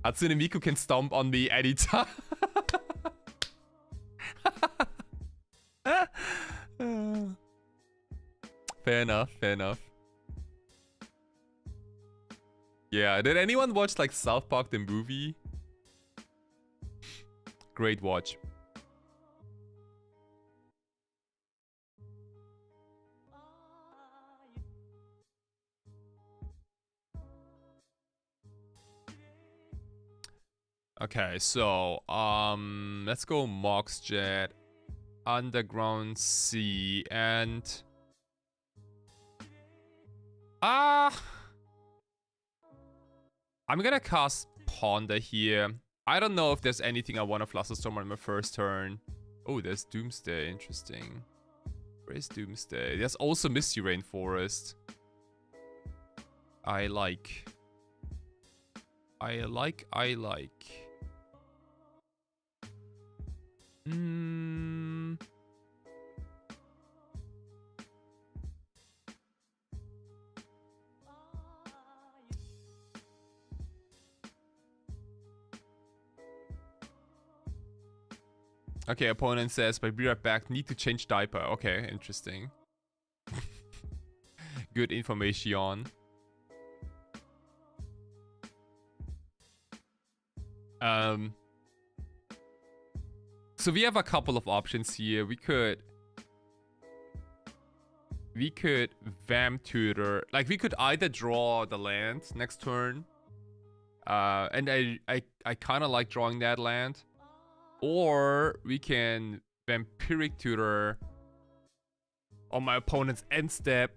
[SPEAKER 2] Hatsune Miku can stomp on me anytime. Fair enough, fair enough. Yeah, did anyone watch like South Park the movie? Great watch. Okay, so let's go Moxjet, Underground Sea, and I'm gonna cast Ponder here. I don't know if there's anything I want to Flusterstorm on my first turn. Oh, there's Doomsday. Interesting. Where is Doomsday? There's also Misty Rainforest. I like. Okay, opponent says, but be right back. Need to change diaper. Okay, interesting. Good information. So we have a couple of options here. We could Vamp Tutor. Like, we could either draw the land next turn. And I kind of like drawing that land. Or we can Vampiric Tutor on my opponent's end step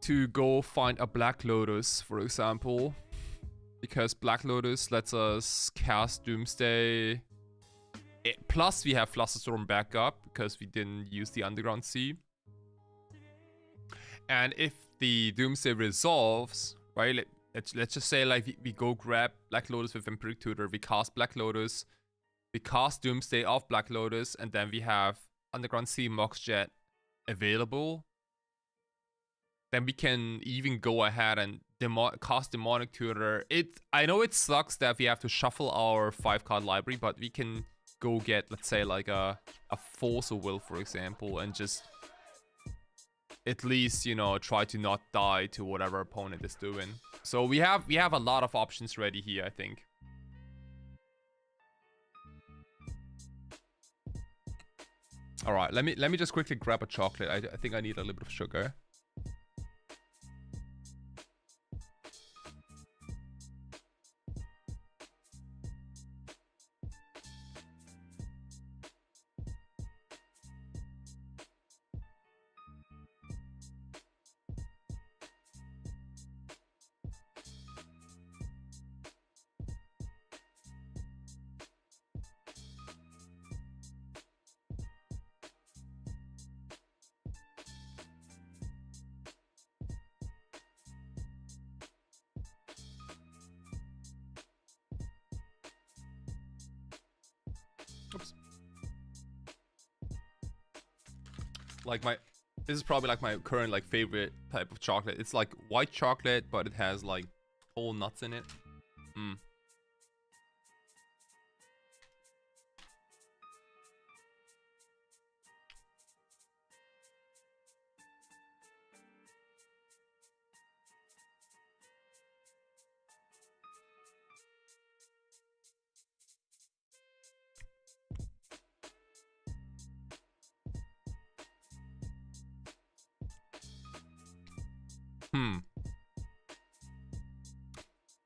[SPEAKER 2] to go find a Black Lotus, for example. Because Black Lotus lets us cast Doomsday. Plus we have Flusterstorm backup because we didn't use the Underground Sea. And if the Doomsday resolves, right, let's just say like we go grab Black Lotus with Vampiric Tutor, we cast Black Lotus, we cast Doomsday off Black Lotus, and then we have Underground Sea, Moxjet available. Then we can even go ahead and cast Demonic Tutor. I know it sucks that we have to shuffle our 5-card library, but we can go get, let's say, like a Force of Will, for example, and just at least, you know, try to not die to whatever opponent is doing. So we have a lot of options ready here, I think. All right, let me just quickly grab a chocolate. I think I need a little bit of sugar. Oops. Like this is probably like my current like favorite type of chocolate. It's like white chocolate, but it has like whole nuts in it.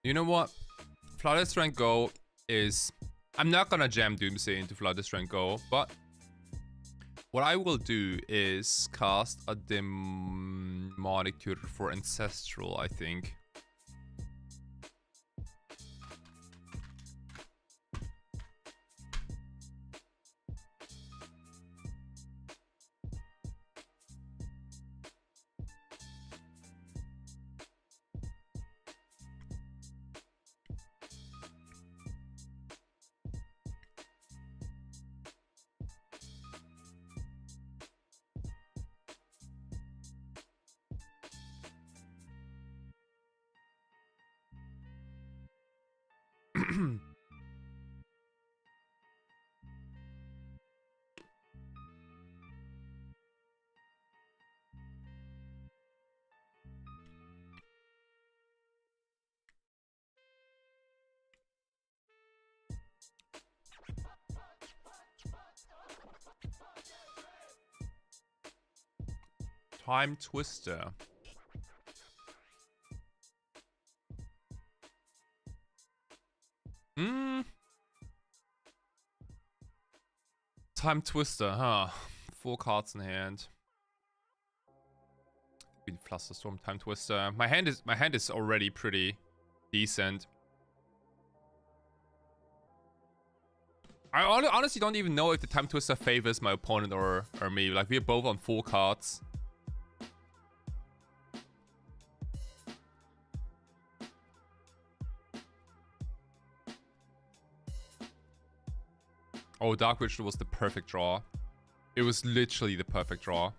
[SPEAKER 2] You know what? Flooded Strength Go is... I'm not gonna jam Doomsday into Flooded Strength Go, but what I will do is cast a Demonic Tutor for Ancestral, I think. Time Twister. Time Twister, huh? 4 cards in hand. Flusterstorm, Time Twister. My hand is already pretty decent. I honestly don't even know if the Time Twister favors my opponent or me. Like, we're both on 4 cards. Oh, Dark Ritual was the perfect draw. It was literally the perfect draw.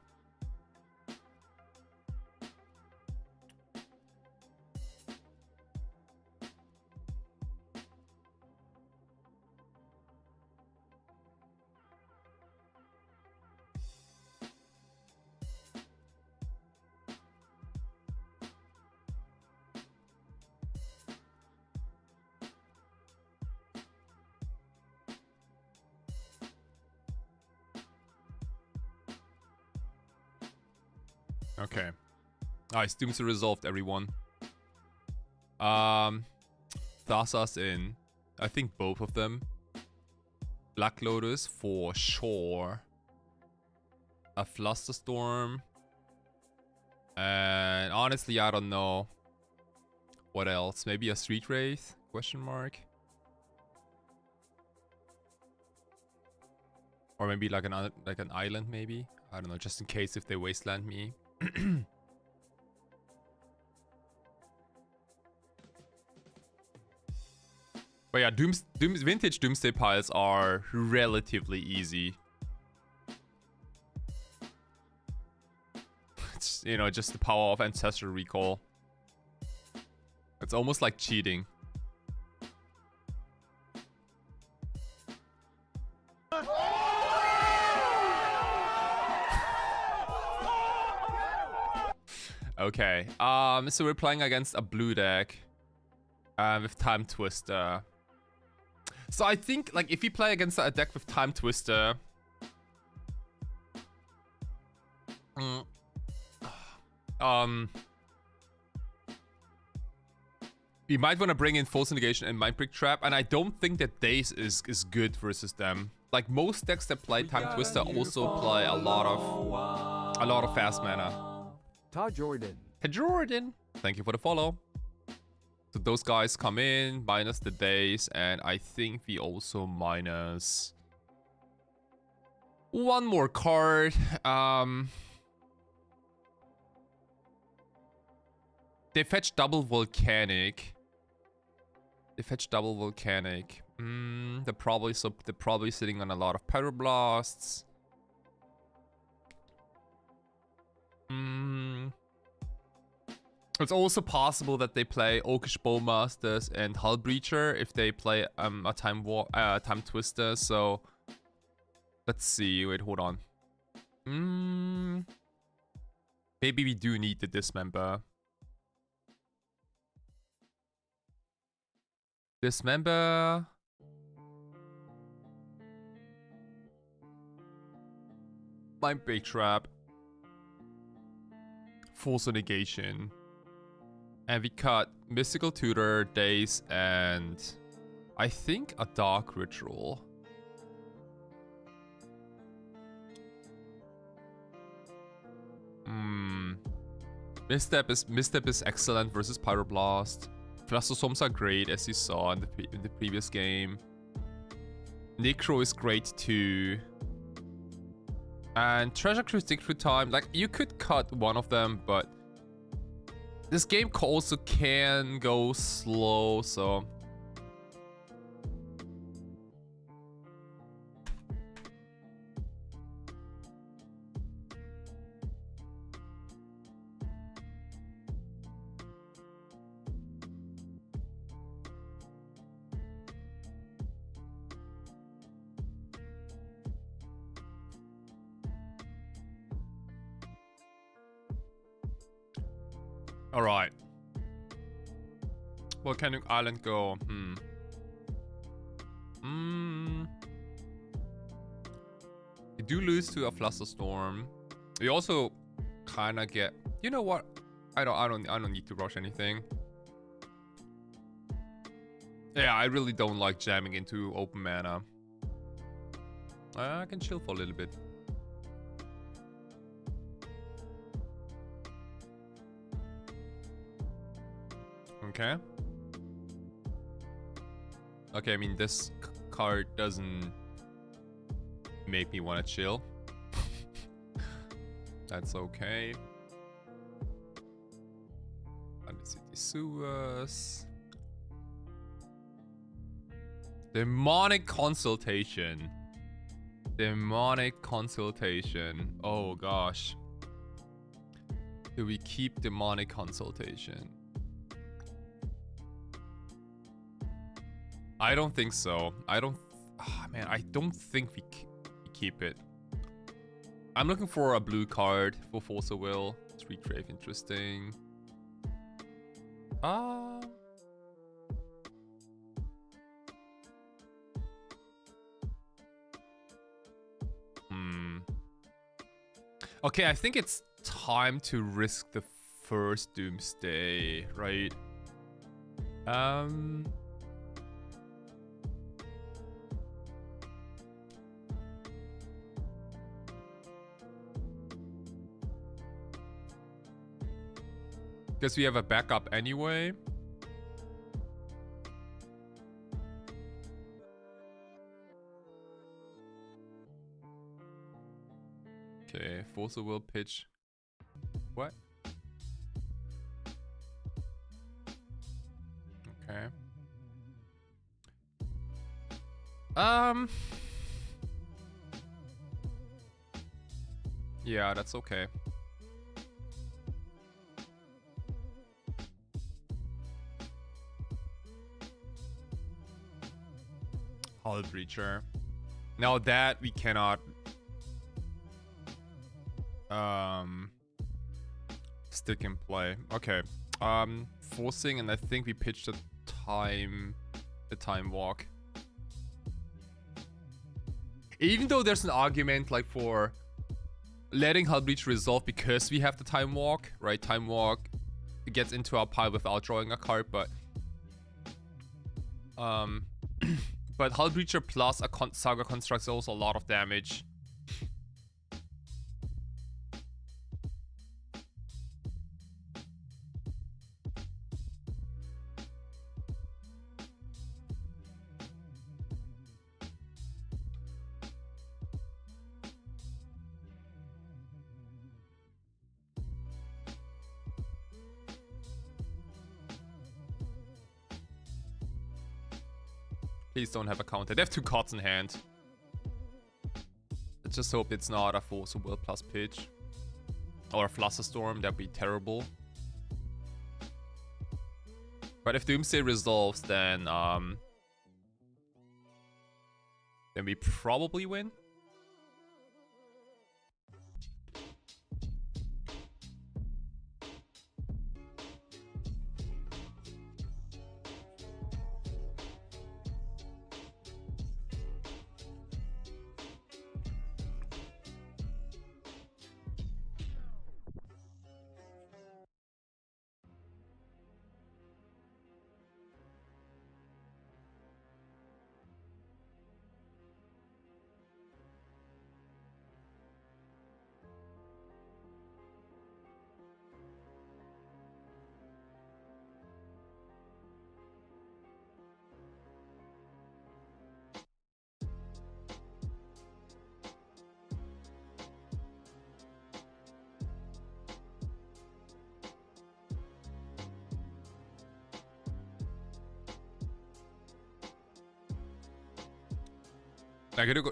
[SPEAKER 2] Okay. Nice. Doomsday resolved, everyone. Thassa's in. I think both of them. Black Lotus for sure. A Flusterstorm. And honestly, I don't know. What else? Maybe a Street Wraith? Question mark. Or maybe like an island, maybe. I don't know, just in case if they wasteland me. But yeah, Vintage Doomsday piles are relatively easy. It's, you know, just the power of Ancestral Recall. It's almost like cheating. Okay, so we're playing against a blue deck with Time Twister. So I think, like, if you play against a deck with Time Twister, you might want to bring in Force Negation and Mind Brick Trap, and I don't think that Daze is good versus them. Like, most decks that play Time Twister also play a lot of fast mana.
[SPEAKER 5] Jordan.
[SPEAKER 2] Jordan, thank you for the follow. So those guys come in, minus the Daze, and I think we also minus one more card. They fetch double Volcanic. They're probably sitting on a lot of Pyroblasts. It's also possible that they play Oakish Bowmasters and Hull Breacher if they play a Time Twister. So let's see. Wait, hold on. Maybe we do need the Dismember. Dismember. Mind Break Trap. Force Negation. And we cut Mystical Tutor, Daze, and I think a Dark Ritual. Misstep is excellent versus Pyroblast. Flusterstorms are great, as you saw in the previous game. Necro is great too. And Treasure Cruise Dig Through Time, like, you could cut one of them, but this game also can go slow, so all right. Volcanic Island go? You do lose to a Flusterstorm. You also kind of get. You know what? I don't need to rush anything. Yeah, I really don't like jamming into open mana. I can chill for a little bit. Okay. Okay, I mean, this card doesn't make me want to chill. That's okay. Undercity Sewers. Demonic Consultation. Demonic Consultation. Oh gosh. Do we keep Demonic Consultation? I don't think so. I don't... Oh, man, I don't think we keep it. I'm looking for a blue card for Force of Will. It's Recrave, interesting. Okay, I think it's time to risk the first Doomsday, right? Because we have a backup anyway. Okay, Force of Will pitch. What? Okay. Yeah, that's okay. Hull Breacher. Now that we cannot stick and play. Okay. Forcing, and I think we pitched the time walk. Even though there's an argument like for letting Hull Breach resolve because we have the time walk, right? Time walk gets into our pile without drawing a card, but but Hull Breacher plus a Saga Construct is also a lot of damage. Please don't have a counter. They have 2 cards in hand. Let's just hope it's not a Force of Will plus pitch. Or a Flusterstorm. That'd be terrible. But if Doomsday resolves, then we probably win.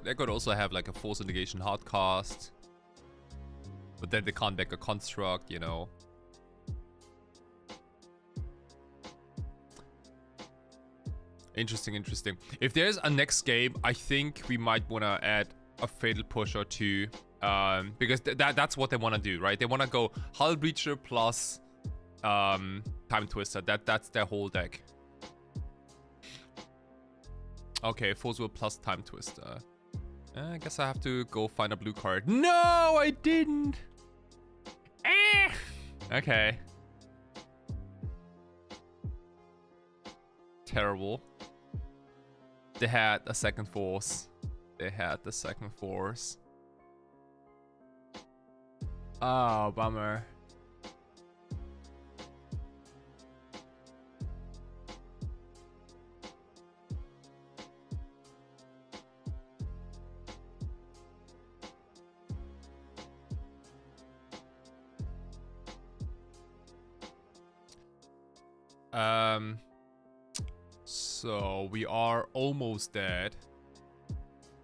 [SPEAKER 2] They could also have like a Force Negation hard cast. But then they can't back a construct, you know. Interesting, interesting. If there's a next game, I think we might want to add a Fatal Push or 2. Because that's what they want to do, right? They want to go Hull Breacher plus Time Twister. That's their whole deck. Okay, Force Will plus Time Twister. I guess I have to go find a blue card. No, I didn't! Okay. Terrible. They had a second force. They had the second force. Oh, bummer. So we are almost dead.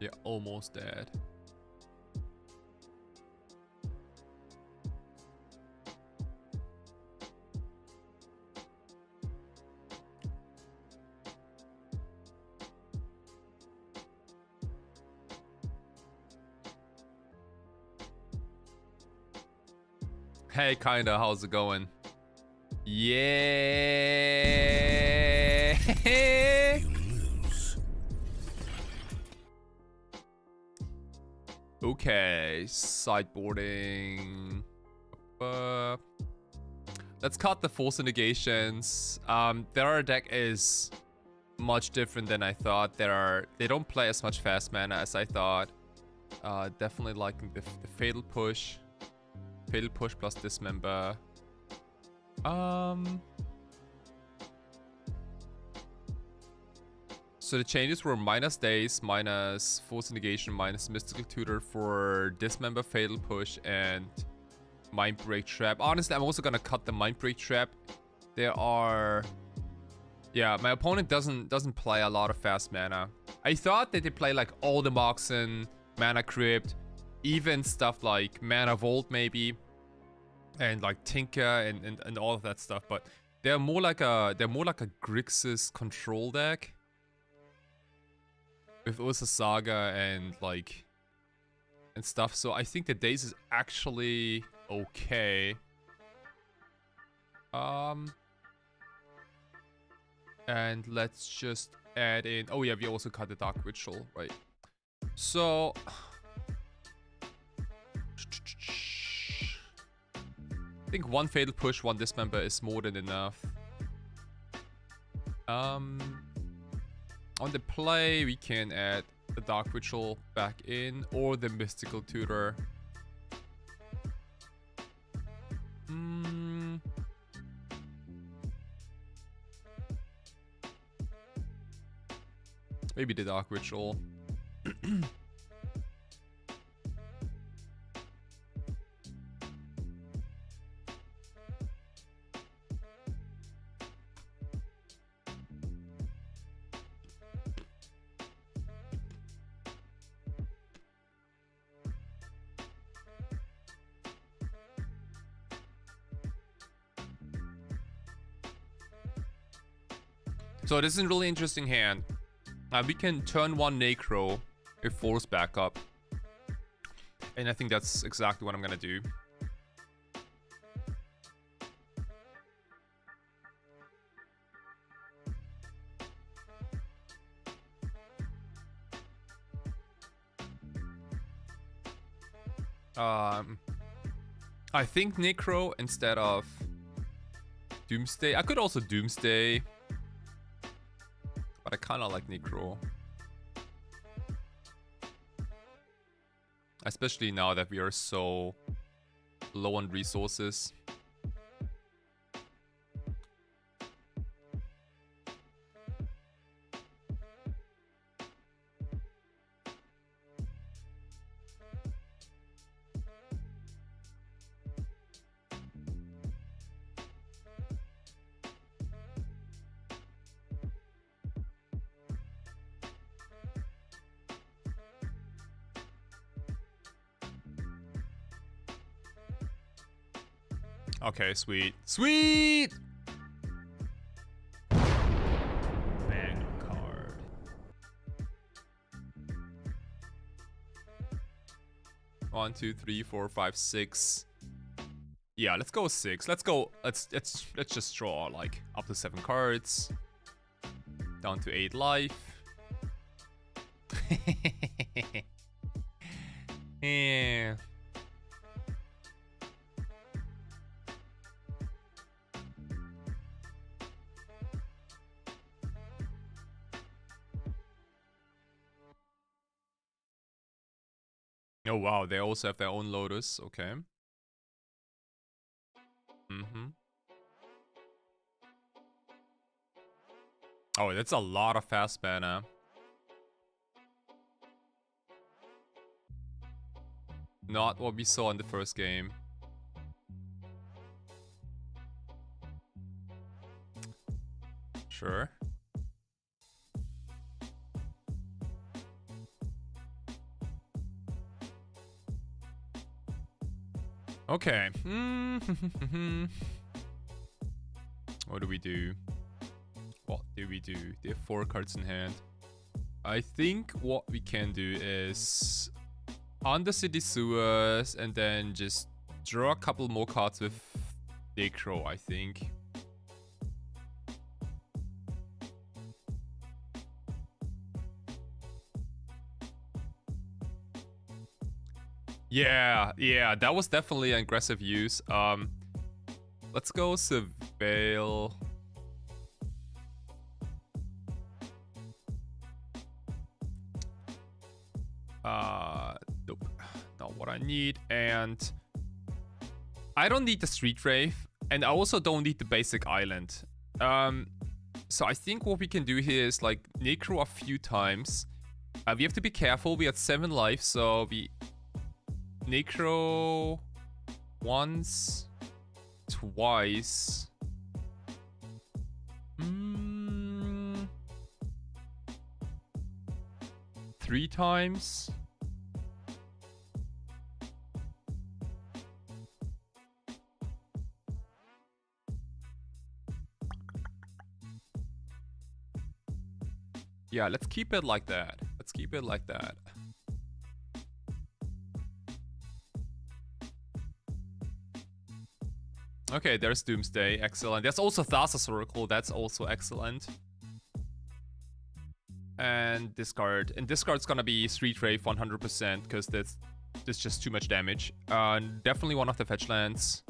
[SPEAKER 2] Yeah, almost dead. Hey, kinda, how's it going? Yeah. Okay, sideboarding. Let's cut the force negations. Their deck is much different than I thought. They don't play as much fast mana as I thought. Definitely liking the fatal push. Fatal push plus dismember. So the changes were minus days, minus force negation, minus mystical tutor for dismember, fatal push, and mind break trap. Honestly, I'm also gonna cut the mind break trap. There are, yeah, my opponent doesn't play a lot of fast mana. I thought that they play like all the Moxen, mana crypt, even stuff like mana vault maybe, and like Tinker and all of that stuff. But they're more like a Grixis control deck with Ursa Saga and like and stuff. So I think the days is actually okay. And let's just add in. Oh yeah, we also cut the Dark Ritual, right? So I think one fatal push, one dismember is more than enough. On the play, we can add the Dark Ritual back in or the Mystical Tutor. Maybe the Dark Ritual. So this is a really interesting hand. We can turn one Necro with force backup. And I think that's exactly what I'm gonna do. I think Necro instead of Doomsday. I could also Doomsday. But I kind of like Necro. Especially now that we are so low on resources. Okay, sweet. Sweet! Man card. One, two, three, four, five, six. Yeah, let's go 6. Let's go. Let's just draw like up to 7 cards. Down to 8 life. Yeah. Oh wow, they also have their own Lotus. Okay. Oh, that's a lot of fast mana. Not what we saw in the first game. Sure. Okay. What do we do? What do we do? They have 4 cards in hand. I think what we can do is Undercity Sewers and then just draw a couple more cards with Necro, I think. Yeah, that was definitely an aggressive use. Let's go Surveil. Nope, not what I need. And I don't need the Street Wraith, and I also don't need the basic island. So I think what we can do here is like Necro a few times. We have to be careful. We had 7 life, so we Necro once, twice. 3 times. Yeah, let's keep it like that. Let's keep it like that. Okay, there's Doomsday. Excellent. There's also Thassa's Oracle. That's also excellent. And discard. And discard's gonna be Street Wraith 100% because that's just too much damage. Definitely one of the fetch lands.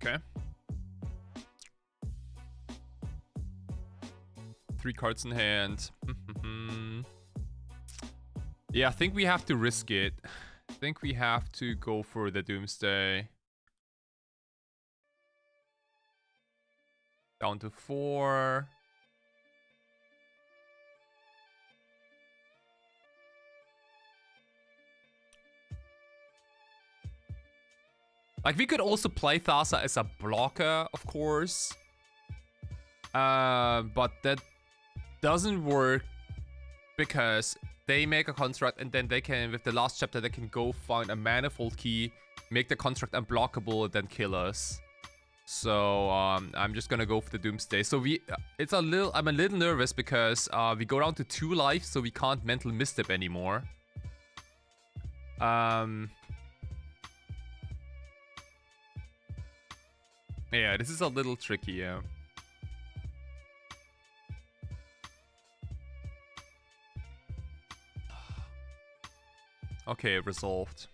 [SPEAKER 2] Okay. 3 cards in hand. Yeah, I think we have to risk it. I think we have to go for the Doomsday. Down to 4. Like, we could also play Thassa as a blocker, of course. But that doesn't work because they make a construct and then they can, with the last chapter, they can go find a manifold key, make the construct unblockable, and then kill us. So I'm just gonna go for the Doomsday. So I'm a little nervous because we go down to 2 lives, so we can't mental misstep anymore. Yeah, this is a little tricky, yeah. Okay, resolved.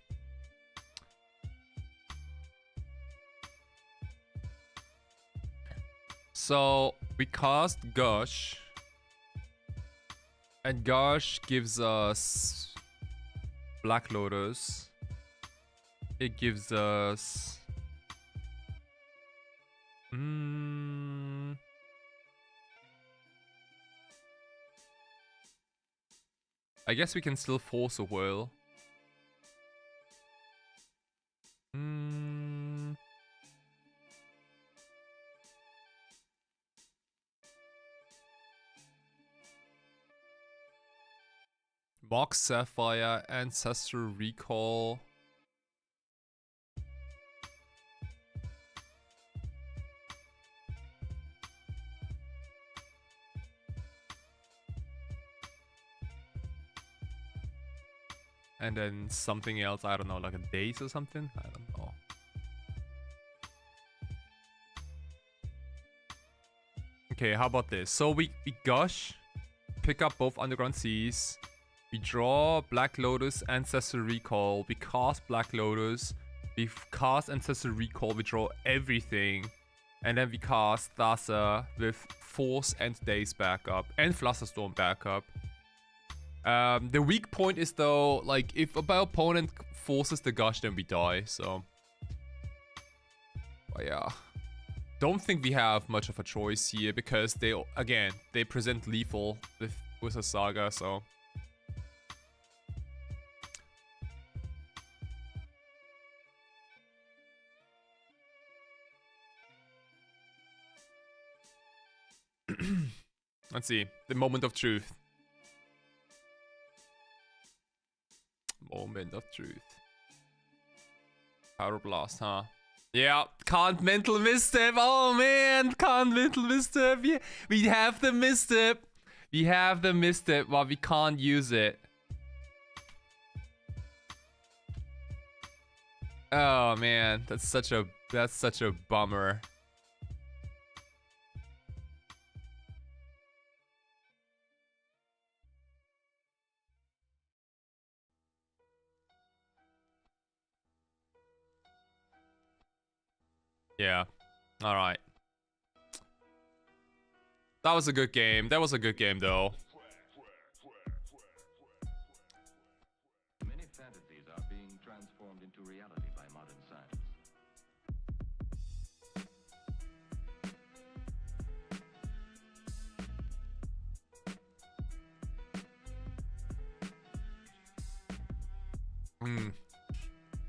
[SPEAKER 2] So, we cast Gush. And Gush gives us Black Lotus. It gives us... I guess we can still force a whirl. Mox Sapphire, Ancestral Recall. And then something else, I don't know, like a daze or something? I don't know. Okay, how about this? So we gush, pick up both Underground Seas. We draw Black Lotus, Ancestral Recall. We cast Black Lotus. We cast Ancestral Recall. We draw everything. And then we cast Thassa with Force and Daze backup. And Flusterstorm backup. The weak point is though, like, if our opponent forces the gush, then we die, so. But yeah. Don't think we have much of a choice here because they, again, they present lethal with a Saga, so. Let's see. The moment of truth. Moment of truth. Power Blast, huh? Yeah, can't mental misstep. Oh man, can't mental misstep. Yeah, we have the misstep. We have the misstep, but we can't use it. Oh man, that's such a bummer. Yeah. All right. That was a good game. That was a good game, though.
[SPEAKER 5] Many fantasies are being transformed into reality by modern science.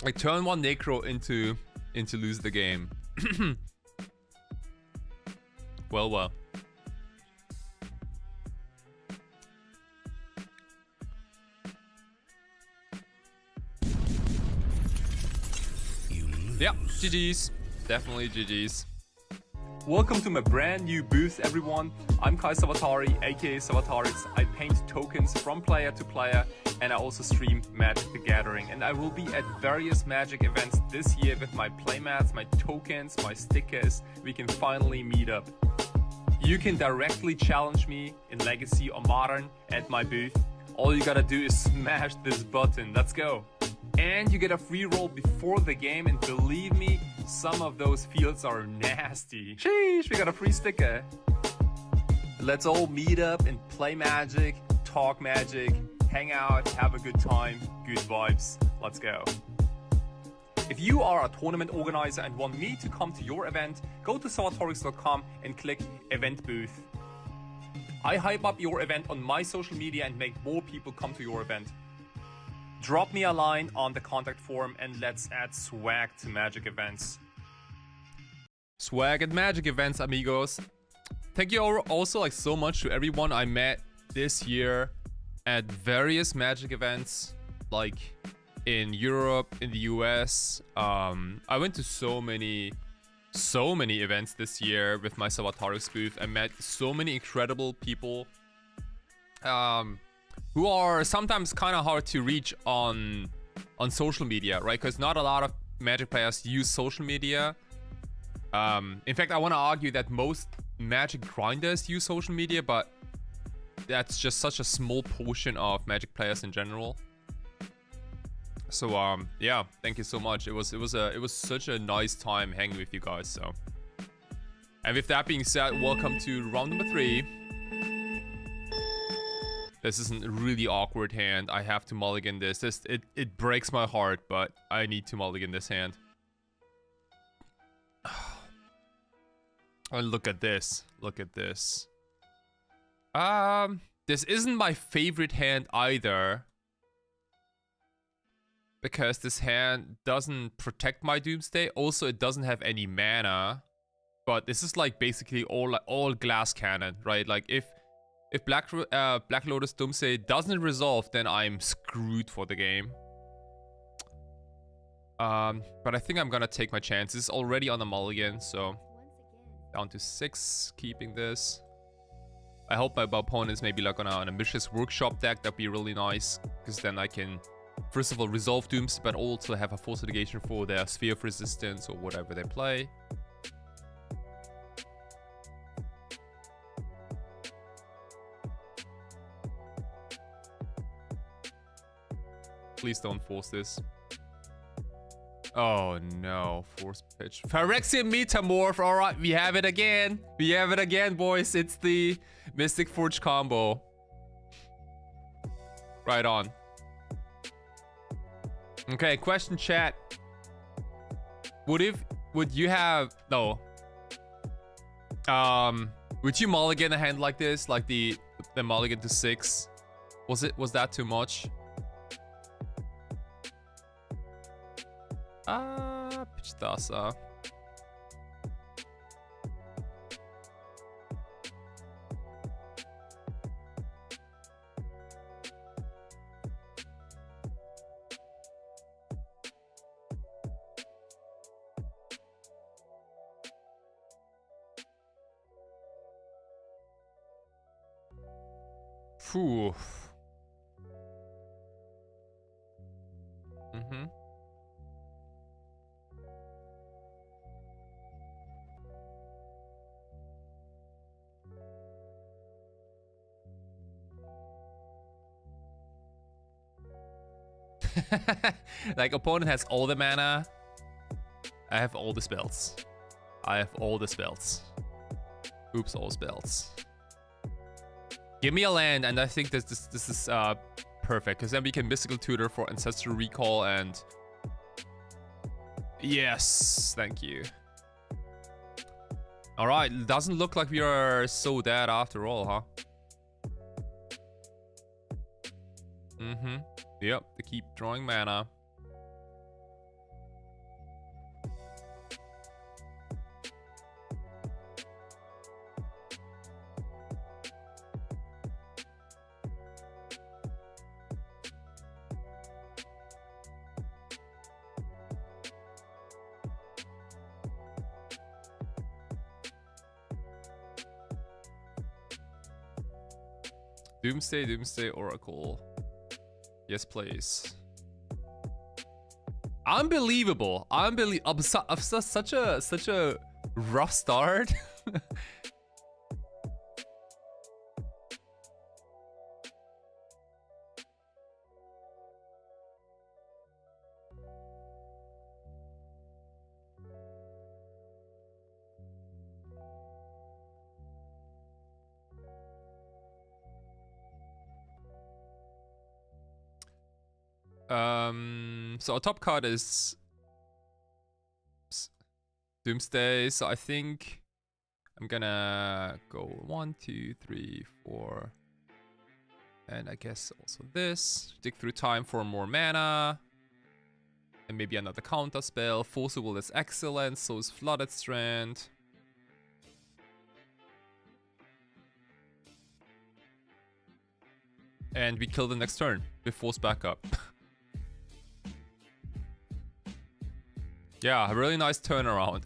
[SPEAKER 2] Like turn one Necro into lose the game. Well. Yeah, GG's. Definitely GG's. Welcome to my brand new booth, everyone. I'm Kai Sawatari, aka SAWATARIX. I paint tokens from player to player, and I also stream Magic the Gathering. And I will be at various Magic events this year with my playmats, my tokens, my stickers. We can finally meet up. You can directly challenge me in Legacy or Modern at my booth. All you gotta do is smash this button. Let's go. And you get a free roll before the game, and believe me, some of those fields are nasty. Sheesh, we got a free sticker. Let's all meet up and play Magic, talk Magic, hang out, have a good time, good vibes. Let's go. If you are a tournament organizer and want me to come to your event, go to sawatarix.com and click Event Booth. I hype up your event on my social media and make more people come to your event. Drop me a line on the contact form and let's add swag to Magic events. Swag at Magic events, amigos. Thank you also like so much to everyone I met this year at various Magic events, like in Europe, in the US. I went to so many events this year with my SAWATARIX booth. I met so many incredible people. Who are sometimes kind of hard to reach on social media, right? Because not a lot of Magic players use social media. In fact, I want to argue that most Magic grinders use social media, but that's just such a small portion of Magic players in general. So yeah, thank you so much. It was such a nice time hanging with you guys. So, and with that being said, welcome to round number 3. This is a really awkward hand. I have to mulligan this. It breaks my heart, but I need to mulligan this hand. Oh, look at this. Look at this. This isn't my favorite hand either, because this hand doesn't protect my Doomsday. Also, it doesn't have any mana. But this is like basically all glass cannon, right? Like if Black Lotus Doomsday doesn't resolve, then I'm screwed for the game. But I think I'm gonna take my chances. Already on the mulligan, so down to 6, keeping this. I hope my opponent is maybe like on an ambitious workshop deck. That'd be really nice, because then I can first of all resolve Dooms, but also have a force negation for their Sphere of Resistance or whatever they play. Please don't force this. Oh no, force pitch. Phyrexian Metamorph. Alright, we have it again. We have it again, boys. It's the Mystic Forge combo. Right on. Okay, question chat. Would you have no? Would you mulligan a hand like this, like the mulligan to 6? Was that too much? Pichtasa. Phew. Like, opponent has all the mana. I have all the spells. I have all the spells. Oops, all spells. Give me a land, and I think this is perfect, because then we can Mystical Tutor for Ancestral Recall and... Yes, thank you. Alright, doesn't look like we are so dead after all, huh? Yep, they keep drawing mana. Doomsday, Oracle. Yes, please. Unbelievable. Such a rough start. So our top card is Doomsday, so I think I'm gonna go 1, 2, 3, 4, and I guess also this. Dig through time for more mana, and maybe another counter spell. Forcible is excellent, so is Flooded Strand. And we kill the next turn with force backup. Yeah, a really nice turnaround.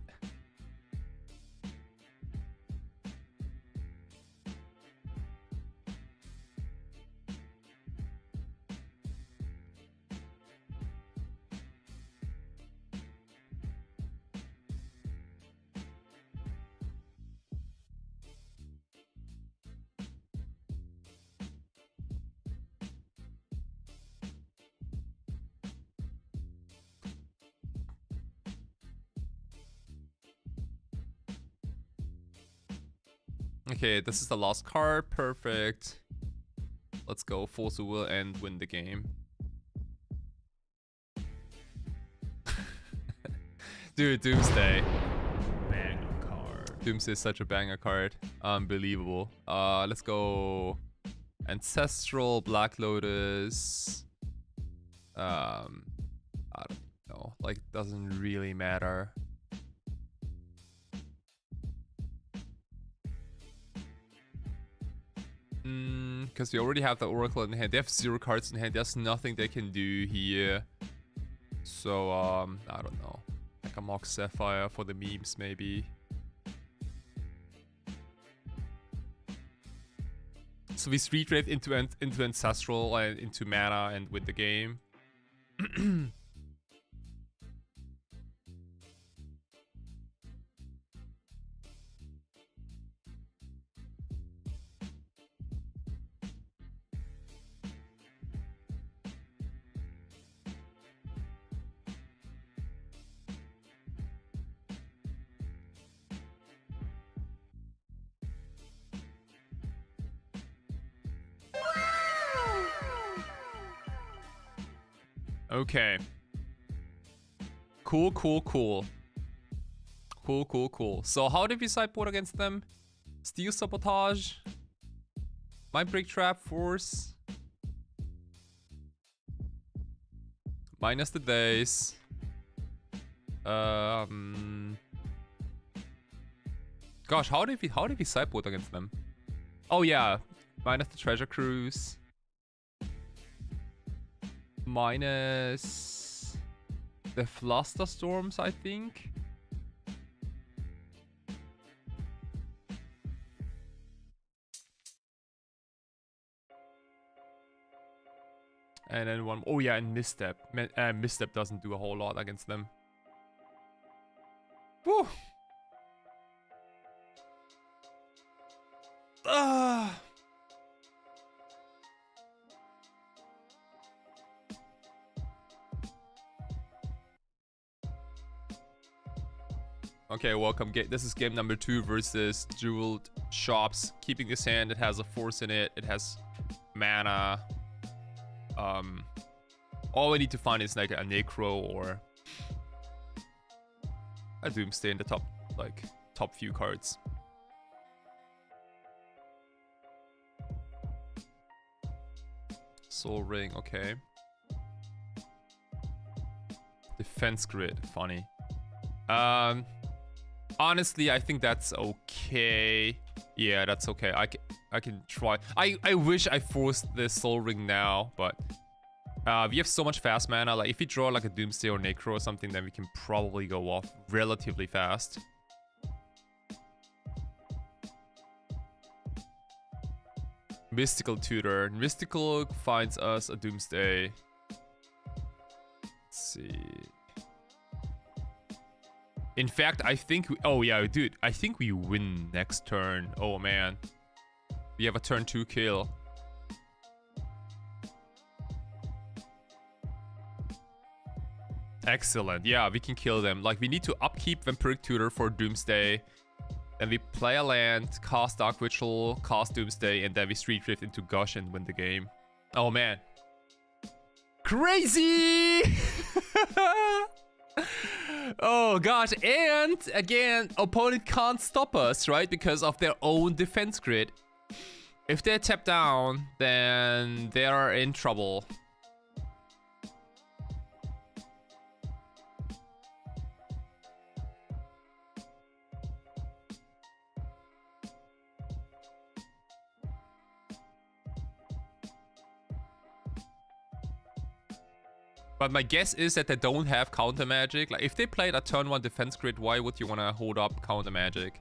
[SPEAKER 2] Okay, this is the last card. Perfect. Let's go. Force the will and win the game. Dude, Doomsday. Banger card. Doomsday is such a banger card. Unbelievable. Let's go. Ancestral, Black Lotus. I don't know. Like, doesn't really matter. Because we already have the Oracle in hand. They have 0 cards in hand. There's nothing they can do here. So, I don't know. Like a Mox Sapphire for the memes, maybe. So we Street Wraith into Ancestral and into mana and with the game. Okay. Cool, cool, cool. Cool, cool, cool. So how did we sideboard against them? Steel Sabotage. Mindbreak Trap Force. Minus the days. Gosh, how did we sideboard against them? Oh yeah, minus the Treasure Cruise. Minus the Fluster Storms, I think. And then one. Oh yeah, and Misstep. Misstep doesn't do a whole lot against them. Woo. Okay, welcome. This is game number 2 versus Jeweled Shops. Keeping this hand, it has a force in it. It has mana. All we need to find is like a Necro or a Doomsday in the top few cards. Soul Ring, okay. Defense Grid, funny. Honestly, I think that's okay. Yeah, that's okay. I can try. I wish I forced the Soul Ring now, but we have so much fast mana. Like if we draw like a Doomsday or Necro or something, then we can probably go off relatively fast. Mystical Tutor. Mystical finds us a Doomsday. Let's see. In fact, I think we... Oh, yeah, dude. I think we win next turn. Oh, man. We have a turn 2 kill. Excellent. Yeah, we can kill them. Like, we need to upkeep Vampiric Tutor for Doomsday. Then we play a land, cast Dark Ritual, cast Doomsday, and then we Street Drift into Gush and win the game. Oh, man. Crazy! Oh, gosh. And, again, opponent can't stop us, right? Because of their own defense grid. If they tap down, then they are in trouble. But my guess is that they don't have counter magic. Like if they played a turn 1 defense grid, why would you want to hold up counter magic?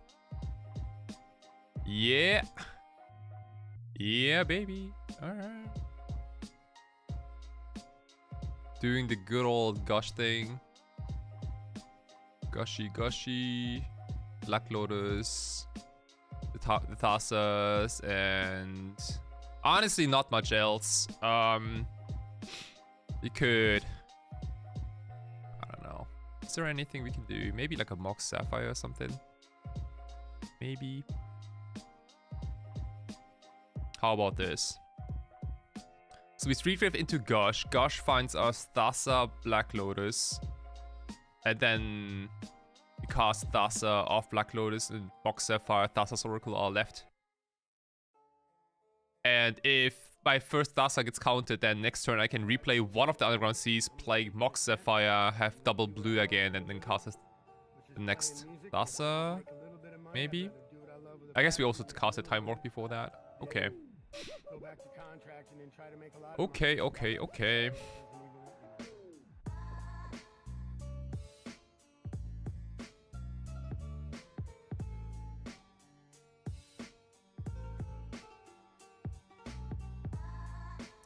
[SPEAKER 2] Yeah. Yeah, baby. Alright. Doing the good old Gush thing. Gushy, Gushy. Black Lotus. The Thassa's. And honestly, not much else. We could... I don't know. Is there anything we can do? Maybe like a Mox Sapphire or something? Maybe. How about this? So we Street Drift into Gush. Gush finds us Thassa, Black Lotus. And then we cast Thassa off Black Lotus and Mox Sapphire, Thassa's Oracle are left. And if my first Thassa gets counted, then next turn I can replay one of the Underground Seas, play Mox Sapphire, have double blue again, and then cast the next Thassa, maybe? I guess we also cast a Time Walk before that. Okay. Okay, okay, okay.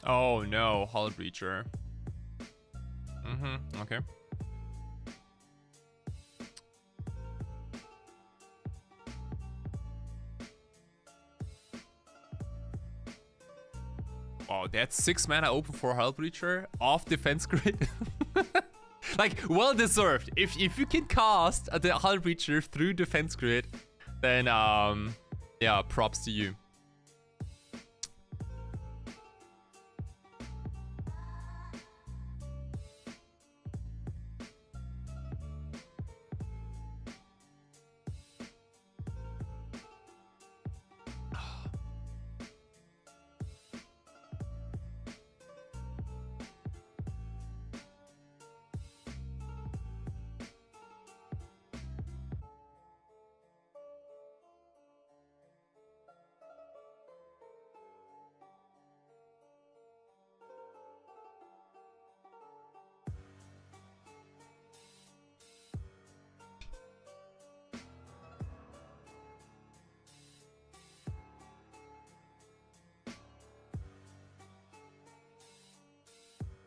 [SPEAKER 2] Oh no, Hull Breacher. Okay. Oh, that's 6 mana open for Hull Breacher off defense grid. Like, well deserved. If you can cast the Hull Breacher through defense grid, then yeah, props to you.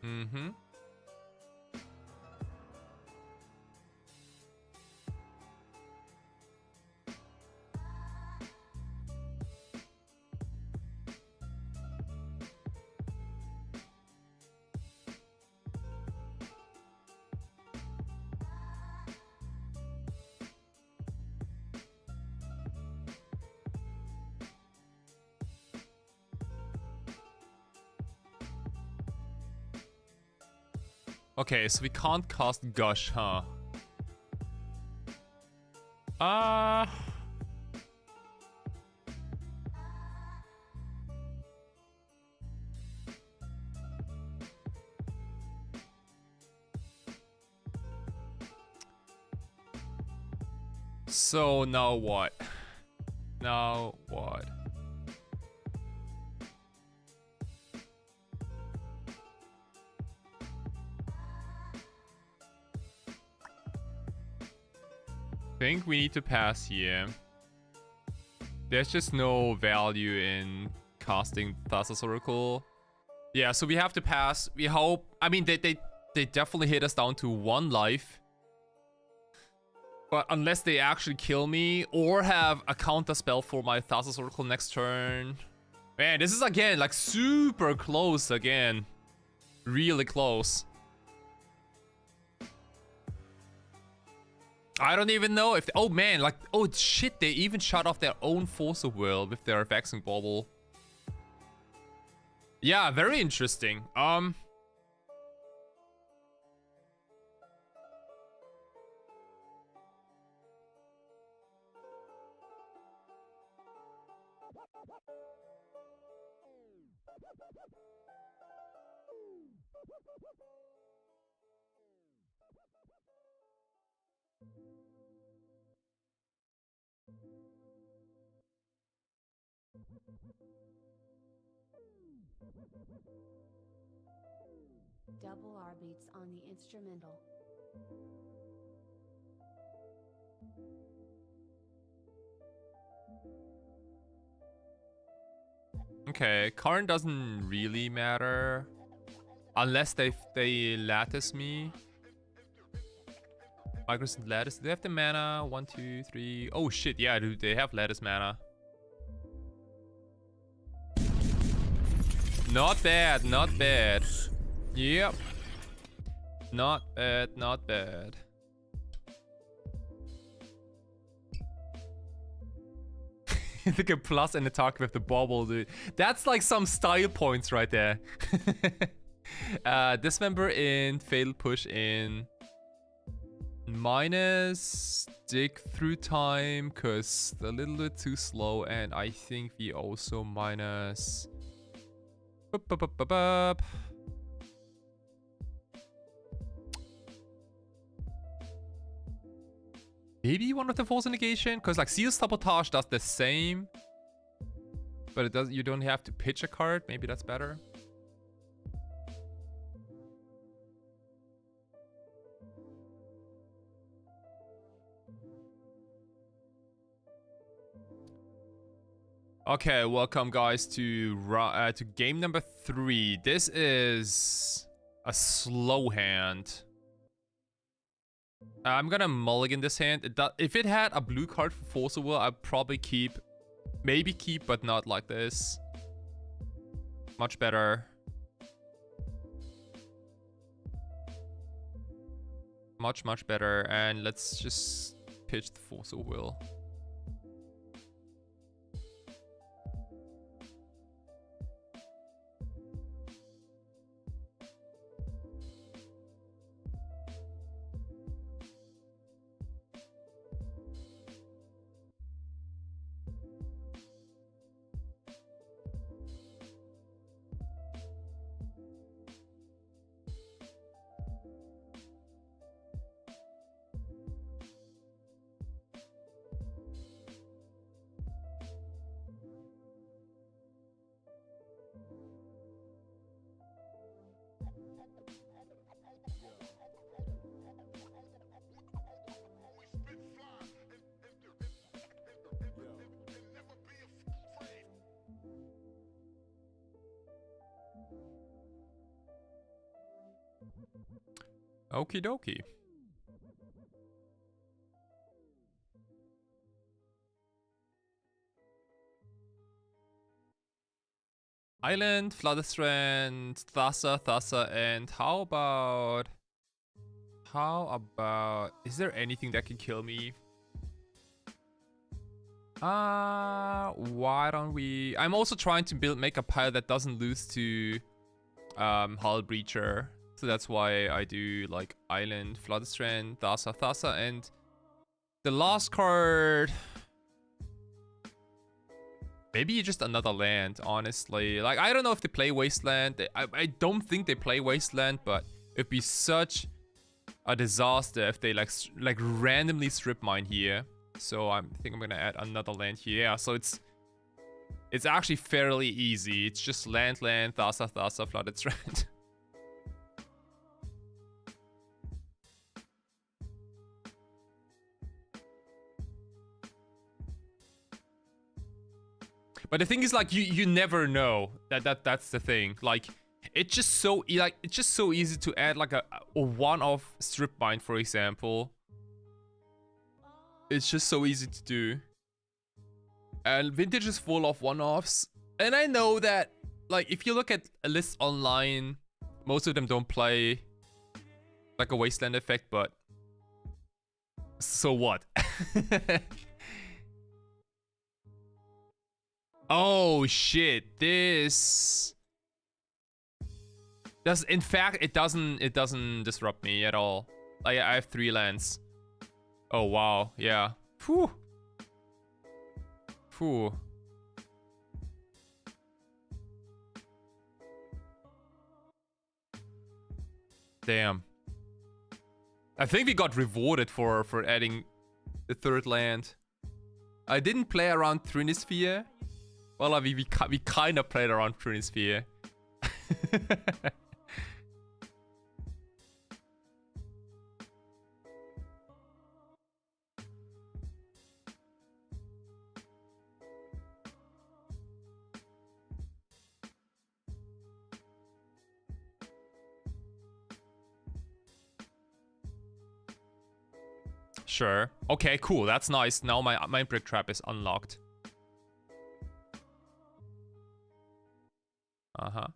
[SPEAKER 2] Mm-hmm. Okay, so we can't cast Gush, huh? So now what? Now what? Think we need to pass here. There's just no value in casting Thassa's Oracle. Yeah, so we have to pass. We hope. I mean, they definitely hit us down to 1 life. But unless they actually kill me or have a counter spell for my Thassa's Oracle next turn. Man, this is again like super close again. Really close. I don't even know if... oh man, like... oh shit, they even shut off their own Force of Will with their Vexing Bauble. Yeah, very interesting.
[SPEAKER 6] Double R beats on the instrumental.
[SPEAKER 2] Okay, current doesn't really matter. Unless they lattice me. Microsynth lattice. Do they have the mana? 1, 2, 3. Oh shit, yeah, dude, they have lattice mana. Not bad, not bad. Yep. Not bad, not bad. Look at plus and attack with the bauble, dude. That's like some style points right there. Dismember in, fatal push in. Minus dig through time, cause a little bit too slow, and I think we also minus. Maybe one of the Force Negation, because like Seal Sabotage does the same, but it does. You don't have to pitch a card. Maybe that's better. Okay, welcome guys to game number 3. This is a slow hand. I'm gonna mulligan this hand. If it had a blue card for Force of Will, I'd probably keep. Maybe keep, but not like this. Much better. Much, much better. And let's just pitch the Force of Will. Okie dokie. Island, Floodstrand, Thassa, and how about... Is there anything that can kill me? Why don't we... I'm also trying to make a pile that doesn't lose to Hull Breacher. So that's why I do like Island, Floodstrand, Thassa, and the last card... Maybe just another land, honestly. Like, I don't know if they play Wasteland. I don't think they play Wasteland, but it'd be such a disaster if they like randomly strip mine here. So I think I'm gonna add another land here. Yeah, so it's actually fairly easy. It's just land, Thassa, Flooded Strand. But the thing is, like, you never know. That's the thing. Like, it's just so easy to add like a one-off strip mine, for example. It's just so easy to do. And Vintage is full of one-offs. And I know that, like, if you look at a list online, most of them don't play like a Wasteland effect, but so what? Oh shit, this does, in fact, it doesn't disrupt me at all. Like, I have 3 lands. Oh wow, yeah. Phew. Phew. Damn. I think we got rewarded for adding the 3rd land. I didn't play around Trinisphere. Well, we kind of played around Trinisphere. Sure. Okay, cool. That's nice. Now my brick trap is unlocked. Uh-huh.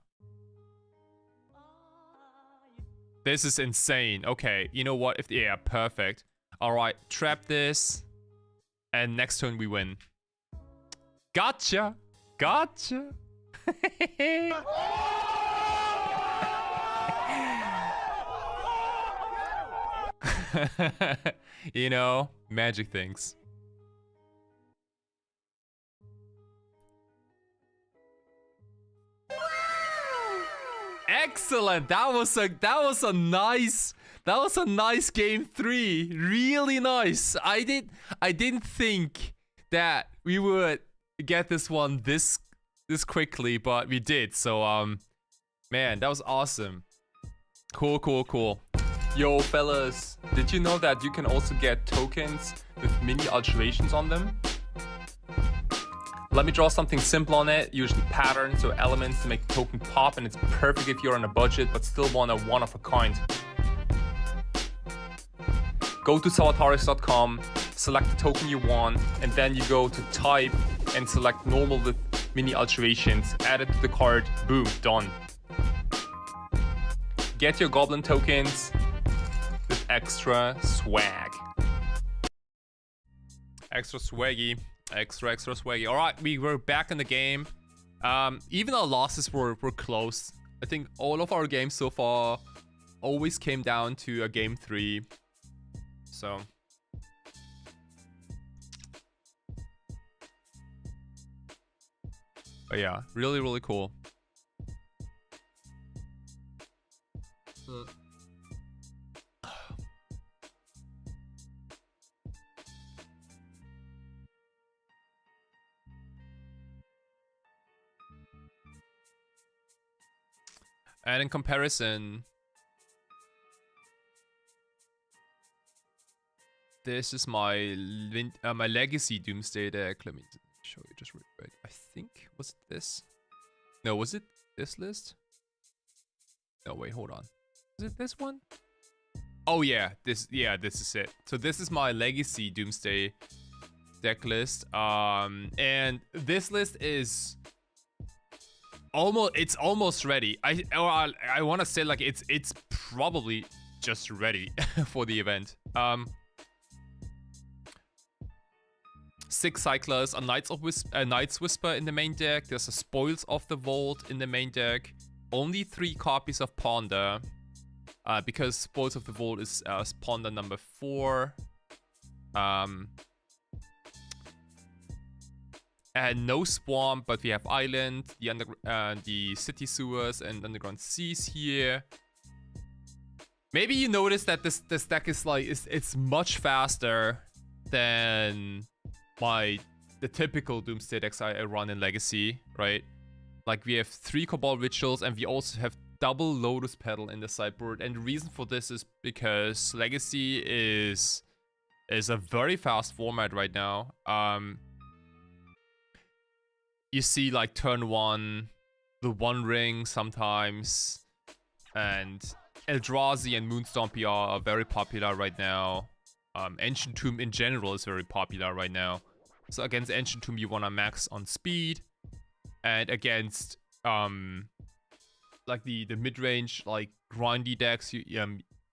[SPEAKER 2] This is insane. Okay, you know what? Yeah, perfect. All right, trap this. And next turn we win. Gotcha. Gotcha. You know, magic things. Excellent. That was a nice game 3. Really nice. I didn't think that we would get this one this quickly, but we did. So man, that was awesome. Cool. Yo, fellas, did you know that you can also get tokens with mini alterations on them? Let me draw something simple on it, usually patterns or elements to make the token pop, and it's perfect if you're on a budget but still want a one of a kind. Go to SAWATARIX.com, select the token you want, and then you go to type and select normal with mini alterations, add it to the card, boom, done. Get your goblin tokens with extra swag. Extra swaggy. Extra swaggy. All right, we were back in the game. Even our losses were close. I think all of our games so far always came down to a game 3. So. But yeah, really cool. And in comparison, this is my my legacy Doomsday deck. Let me show you just real quick. I think, was it this? No, was it this list? No, wait, hold on. Is it this one? Oh yeah, this is it. So this is my Legacy Doomsday deck list. And this list is almost ready. I want to say like it's probably just ready for the event. 6 Cyclers, a Knight's Whisper in the main deck. There's a Spoils of the Vault in the main deck. Only 3 copies of Ponder. Because Spoils of the Vault is Ponder number 4. And no Swamp, but we have Island, the City Sewers, and Underground Seas here. Maybe you notice that this deck is like it's much faster than the typical Doomsday decks I run in Legacy, right? Like we have 3 Cabal Rituals, and we also have double Lotus Petal in the sideboard. And the reason for this is because Legacy is a very fast format right now. You see like turn 1, the One Ring sometimes, and Eldrazi and Moonstompy are very popular right now. Ancient Tomb in general is very popular right now. So against Ancient Tomb you wanna max on speed, and against like the mid-range like grindy decks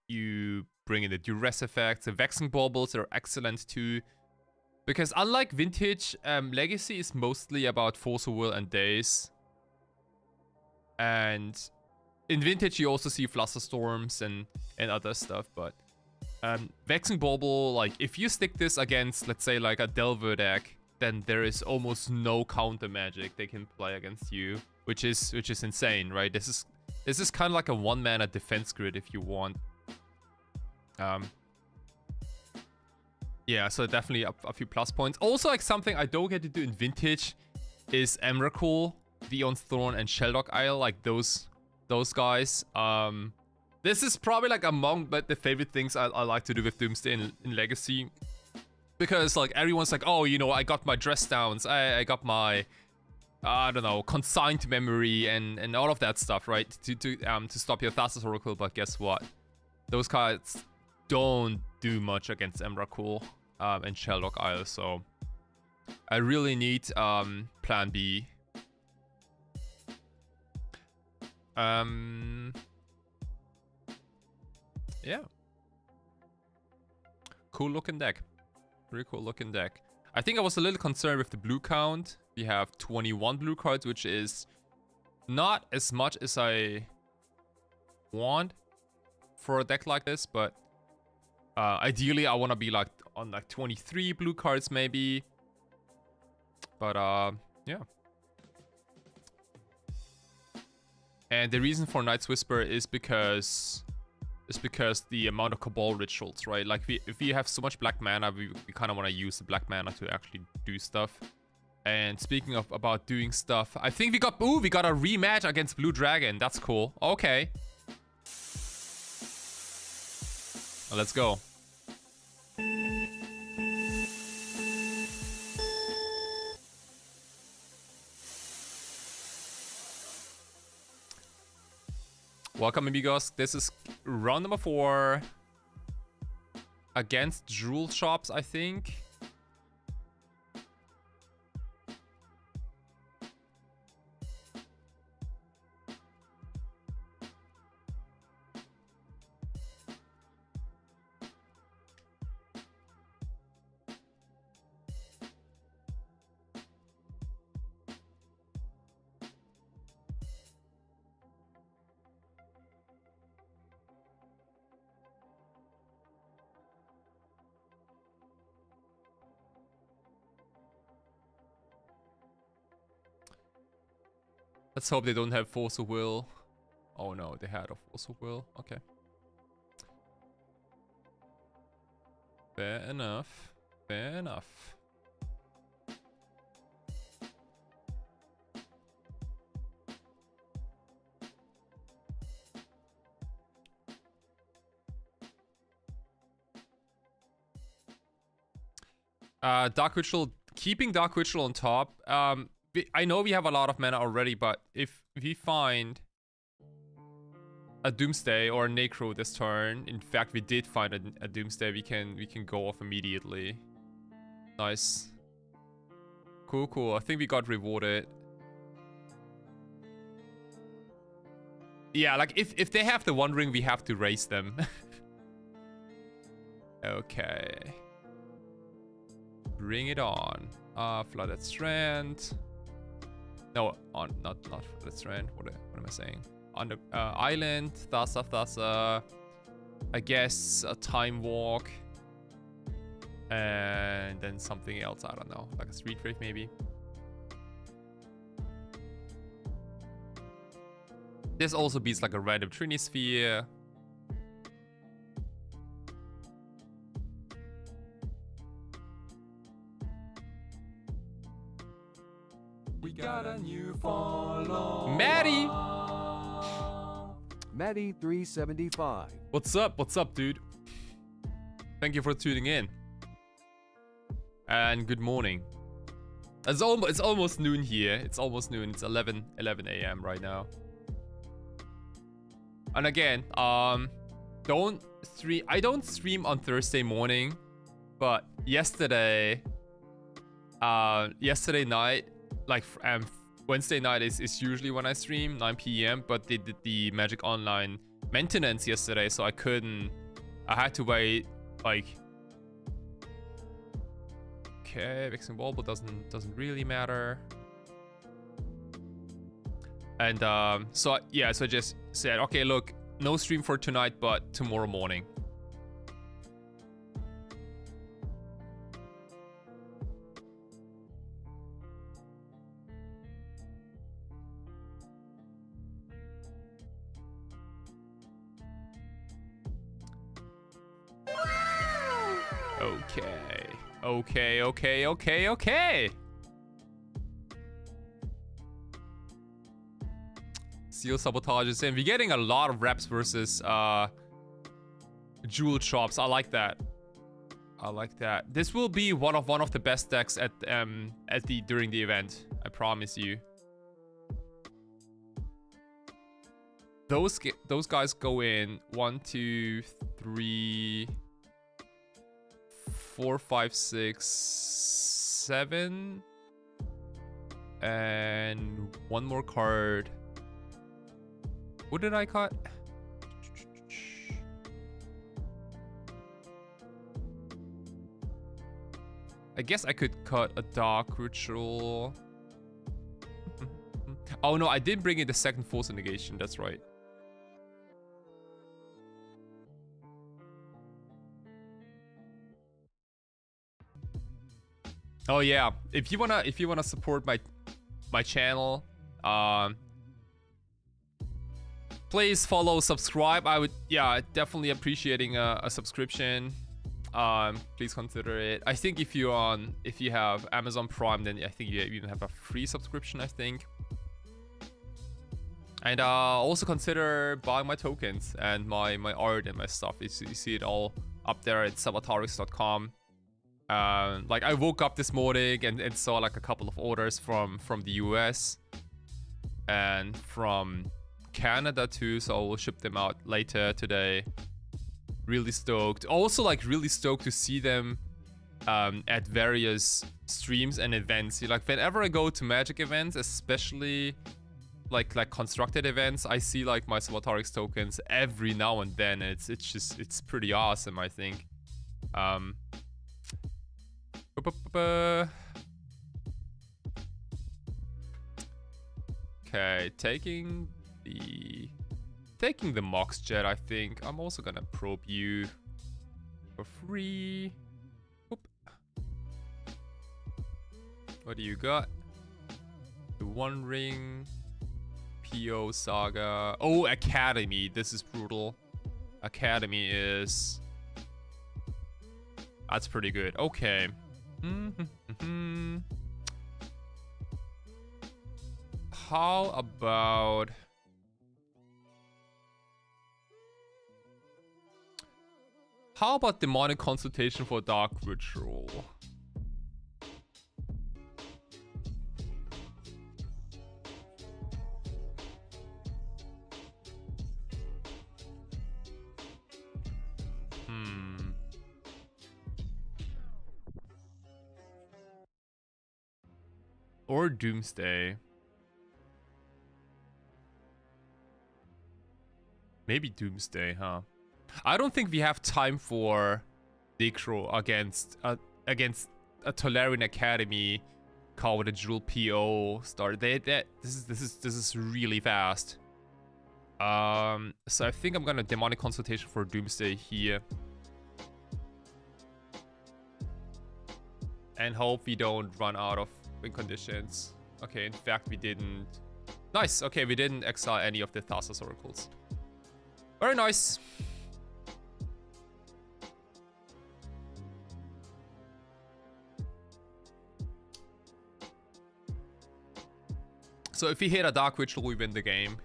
[SPEAKER 2] you bring in the duress effects. The Vexing Baubles are excellent too. Because unlike Vintage, Legacy is mostly about Force of Will and Daze. And in Vintage, you also see Flusterstorms and other stuff. But Vexing Bauble, like, if you stick this against, let's say, like a Delver deck, then there is almost no counter magic they can play against you, which is insane, right? This is kind of like a 1-mana defense grid if you want. Yeah, so definitely a few plus points. Also, like something I don't get to do in Vintage is Emrakul, Dion's Thorn, and Sheldog Isle, like those guys. This is probably like among the favorite things I like to do with Doomsday in Legacy. Because like everyone's like, oh, you know, I got my dress downs, I got my, I don't know, consigned memory and all of that stuff, right? To stop your Thassa's Oracle, but guess what? Those cards don't do much against Emrakul and Sheldog Isle, so I really need plan B. Yeah. Cool looking deck. Pretty cool looking deck. I think I was a little concerned with the blue count. We have 21 blue cards, which is not as much as I want for a deck like this, but ideally I want to be like on like 23 blue cards maybe. But yeah. And the reason for Knight's Whisper is because the amount of Cabal Rituals, right? Like if we have so much black mana, we kind of want to use the black mana to actually do stuff. And speaking of about doing stuff, I think we got a rematch against Blue Dragon. That's cool. Okay. Let's go. Welcome, amigos. This is round number 4 against Jewel Shops, I think. Let's hope they don't have Force of Will. Oh no, they had a Force of Will. Okay. Fair enough. Fair enough. Dark Ritual, keeping Dark Ritual on top. I know we have a lot of mana already, but if we find a Doomsday or a Necro this turn. In fact, we did find a Doomsday. We can go off immediately. Nice. Cool, cool. I think we got rewarded. Yeah, like if they have the One Ring, we have to raise them. Okay. Bring it on. Flooded Strand. No, not Flooded Strand. What am I saying? On the island, Thassa. I guess a Time Walk. And then something else, I don't know. Like a Street Wraith maybe. This also beats like a random Trinisphere.
[SPEAKER 7] We got a new follow.
[SPEAKER 2] Maddie!
[SPEAKER 7] Maddie 375.
[SPEAKER 2] What's up, dude? Thank you for tuning in. And good morning. It's almost noon here. It's almost noon. It's 11 a.m. right now. And again, I don't stream on Thursday morning, but yesterday night, like Wednesday night is usually when I stream, 9 p.m. But they did the Magic Online maintenance yesterday, so I had to wait like. Okay, Vixen Wall, but doesn't really matter. And so I just said, okay, look, no stream for tonight, but tomorrow morning. Okay. Seal Sabotage is in. We're getting a lot of reps versus Jewel Chops. I like that. This will be one of the best decks during the event. I promise you. Those guys go in 1, 2, 3, 4, 5, 6, 7, and one more card. What did I cut? I guess I could cut a Dark Ritual. Oh no, I didn't bring in the second Force Negation. That's right. Oh yeah, if you wanna support my channel, please follow, subscribe. I would, yeah, definitely appreciating a subscription. Please consider it. I think if you have Amazon Prime, then I think you even have a free subscription, I think. And also consider buying my tokens and my art and my stuff. You see it all up there at SAWATARIX.com. Like I woke up this morning and saw like a couple of orders from the US and from Canada too, so I will ship them out later today. Really stoked. Also like really stoked to see them at various streams and events. Like whenever I go to Magic events, especially like constructed events, I see like my SAWATARIX tokens every now and then. It's pretty awesome, I think. Okay, taking the Mox Jet, I think. I'm also gonna probe you for free. Oop. What do you got? The One Ring, PO Saga. Oh, Academy. This is brutal. Academy is... That's pretty good. Okay. How about... Demonic Consultation for Dark Ritual? Or Doomsday. Maybe Doomsday, huh? I don't think we have time for Necro against a Tolarian Academy card with a Jewel PO start. This is really fast. So I think I'm gonna Demonic Consultation for Doomsday here. And hope we don't run out of win conditions. Okay, in fact we didn't. Nice, okay, we didn't exile any of the Thassa's Oracles. Very nice. So if we hit a Dark Ritual, we win the game.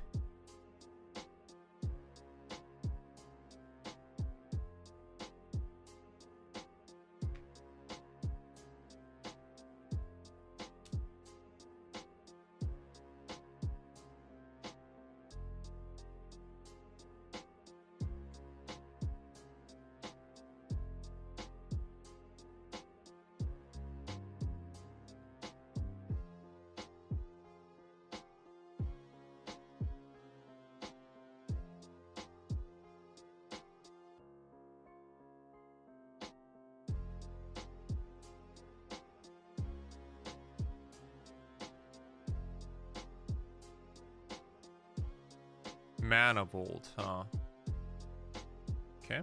[SPEAKER 2] Mana Bolt, huh? Okay.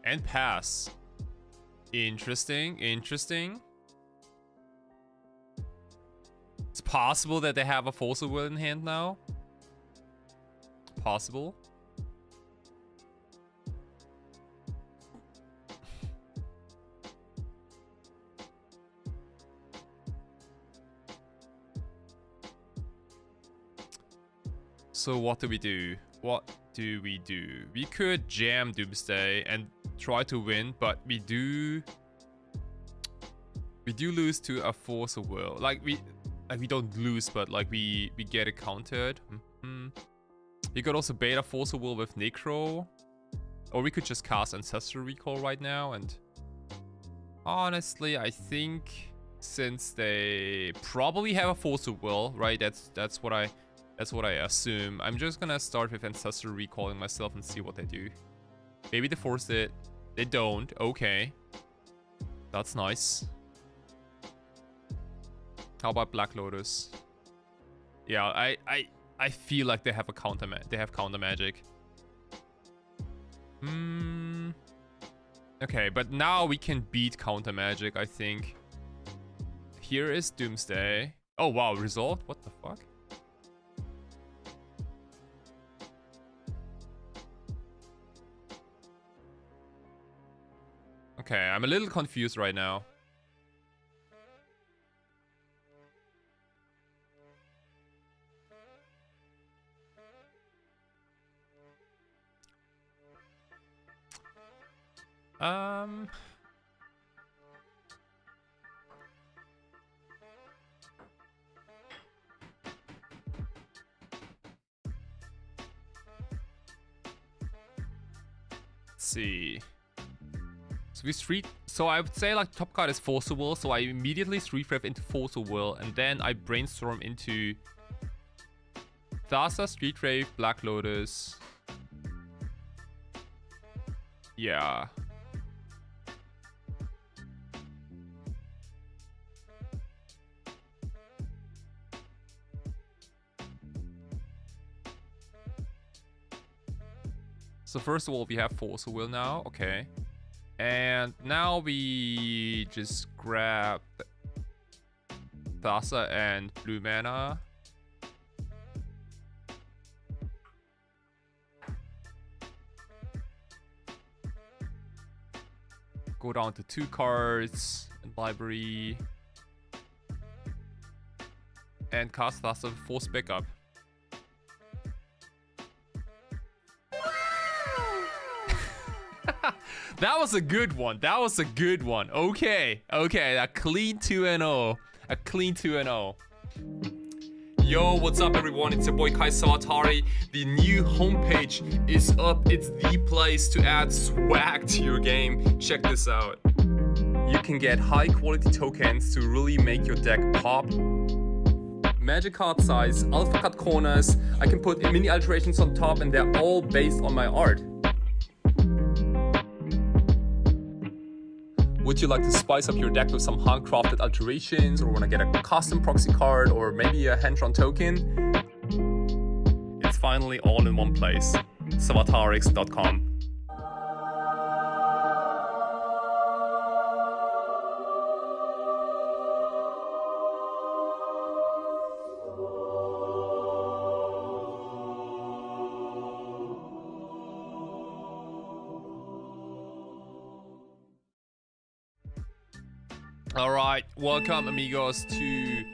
[SPEAKER 2] And pass. Interesting, interesting. It's possible that they have a Force of Will in hand now. Possible. So what do we do? What do we do? We could jam Doomsday and try to win, but we do lose to a Force of Will. We don't lose, but like we get it countered. We could also bait a Force of Will with Necro, or we could just cast Ancestral Recall right now. And honestly, I think since they probably have a Force of Will, right? That's what I assume. I'm just gonna start with Ancestral Recalling myself and see what they do. Maybe they force it. They don't. Okay. That's nice. How about Black Lotus? Yeah, I feel like they have counter magic. Okay, but now we can beat counter magic, I think. Here is Doomsday. Oh wow, resolved? What the fuck? Okay, I'm a little confused right now. Let's see. So I would say like top card is Force of Will, so I immediately 3-5 into Force of Will, and then I brainstorm into Thassa, Street Rave, Black Lotus. Yeah. So first of all, we have Force of Will now, okay. And now we just grab Thassa and blue mana. Go down to 2 cards in library. And cast Thassa with Force Backup. That was a good one. That was a good one. Okay. Okay. A clean 2-0. A clean 2-0. Yo, what's up everyone? It's your boy Kai Sawatari. The new homepage is up. It's the place to add swag to your game. Check this out. you can get high quality tokens to really make your deck pop. Magic card size, alpha cut corners, I can put mini alterations on top, and they're all based on my art. Would you like to spice up your deck with some handcrafted alterations, or want to get a custom proxy card, or maybe a hand-drawn token? It's finally all in one place. SAWATARIX.com. All right, welcome amigos to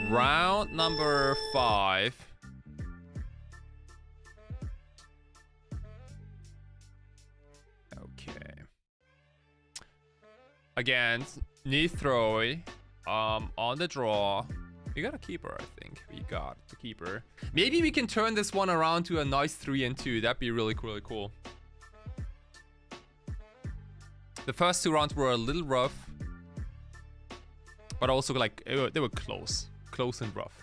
[SPEAKER 2] round number 5. Okay. Against Nithroy, on the draw. We got a keeper, I think. We got the keeper. Maybe we can turn this one around to a nice 3-2. That'd be really cool. The first 2 rounds were a little rough. But also, like, they were close and rough.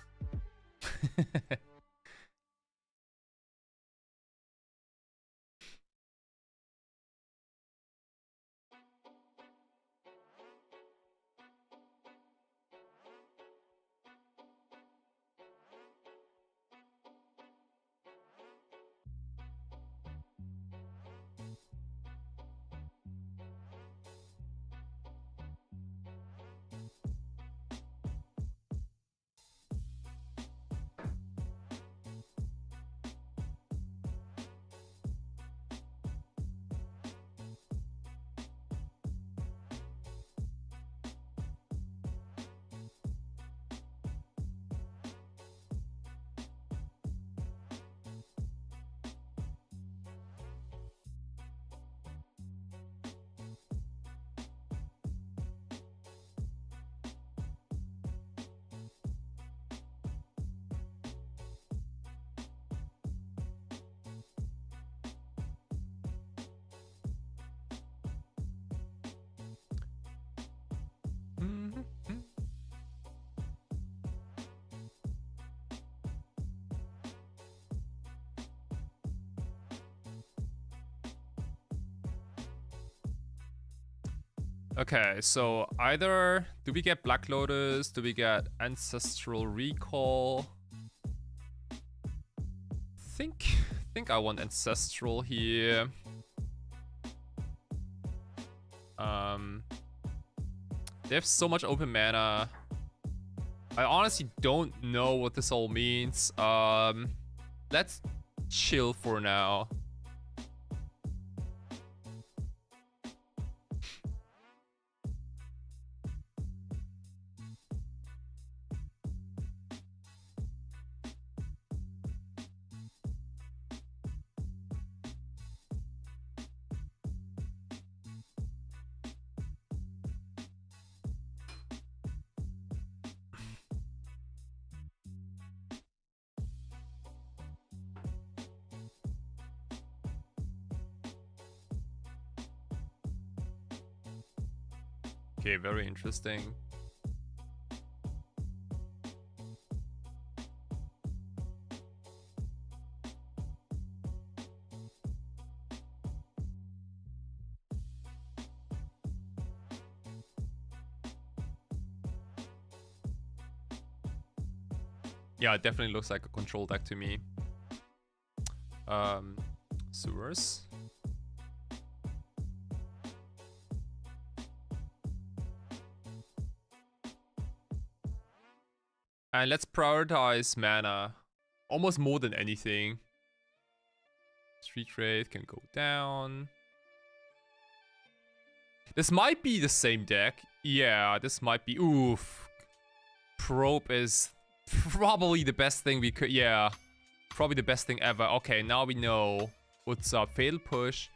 [SPEAKER 2] Okay, so either do we get Black Lotus? Do we get Ancestral Recall? Think I want Ancestral here. They have so much open mana. I honestly don't know what this all means. Let's chill for now. Okay, very interesting. Yeah, it definitely looks like a control deck to me. Sewers. And let's prioritize mana almost more than anything. Street rate can go down. This might be the same deck. Yeah, this might be. Oof. Probe is probably the best thing we could. Yeah, probably the best thing ever. Okay, now we know what's up. Fatal Push,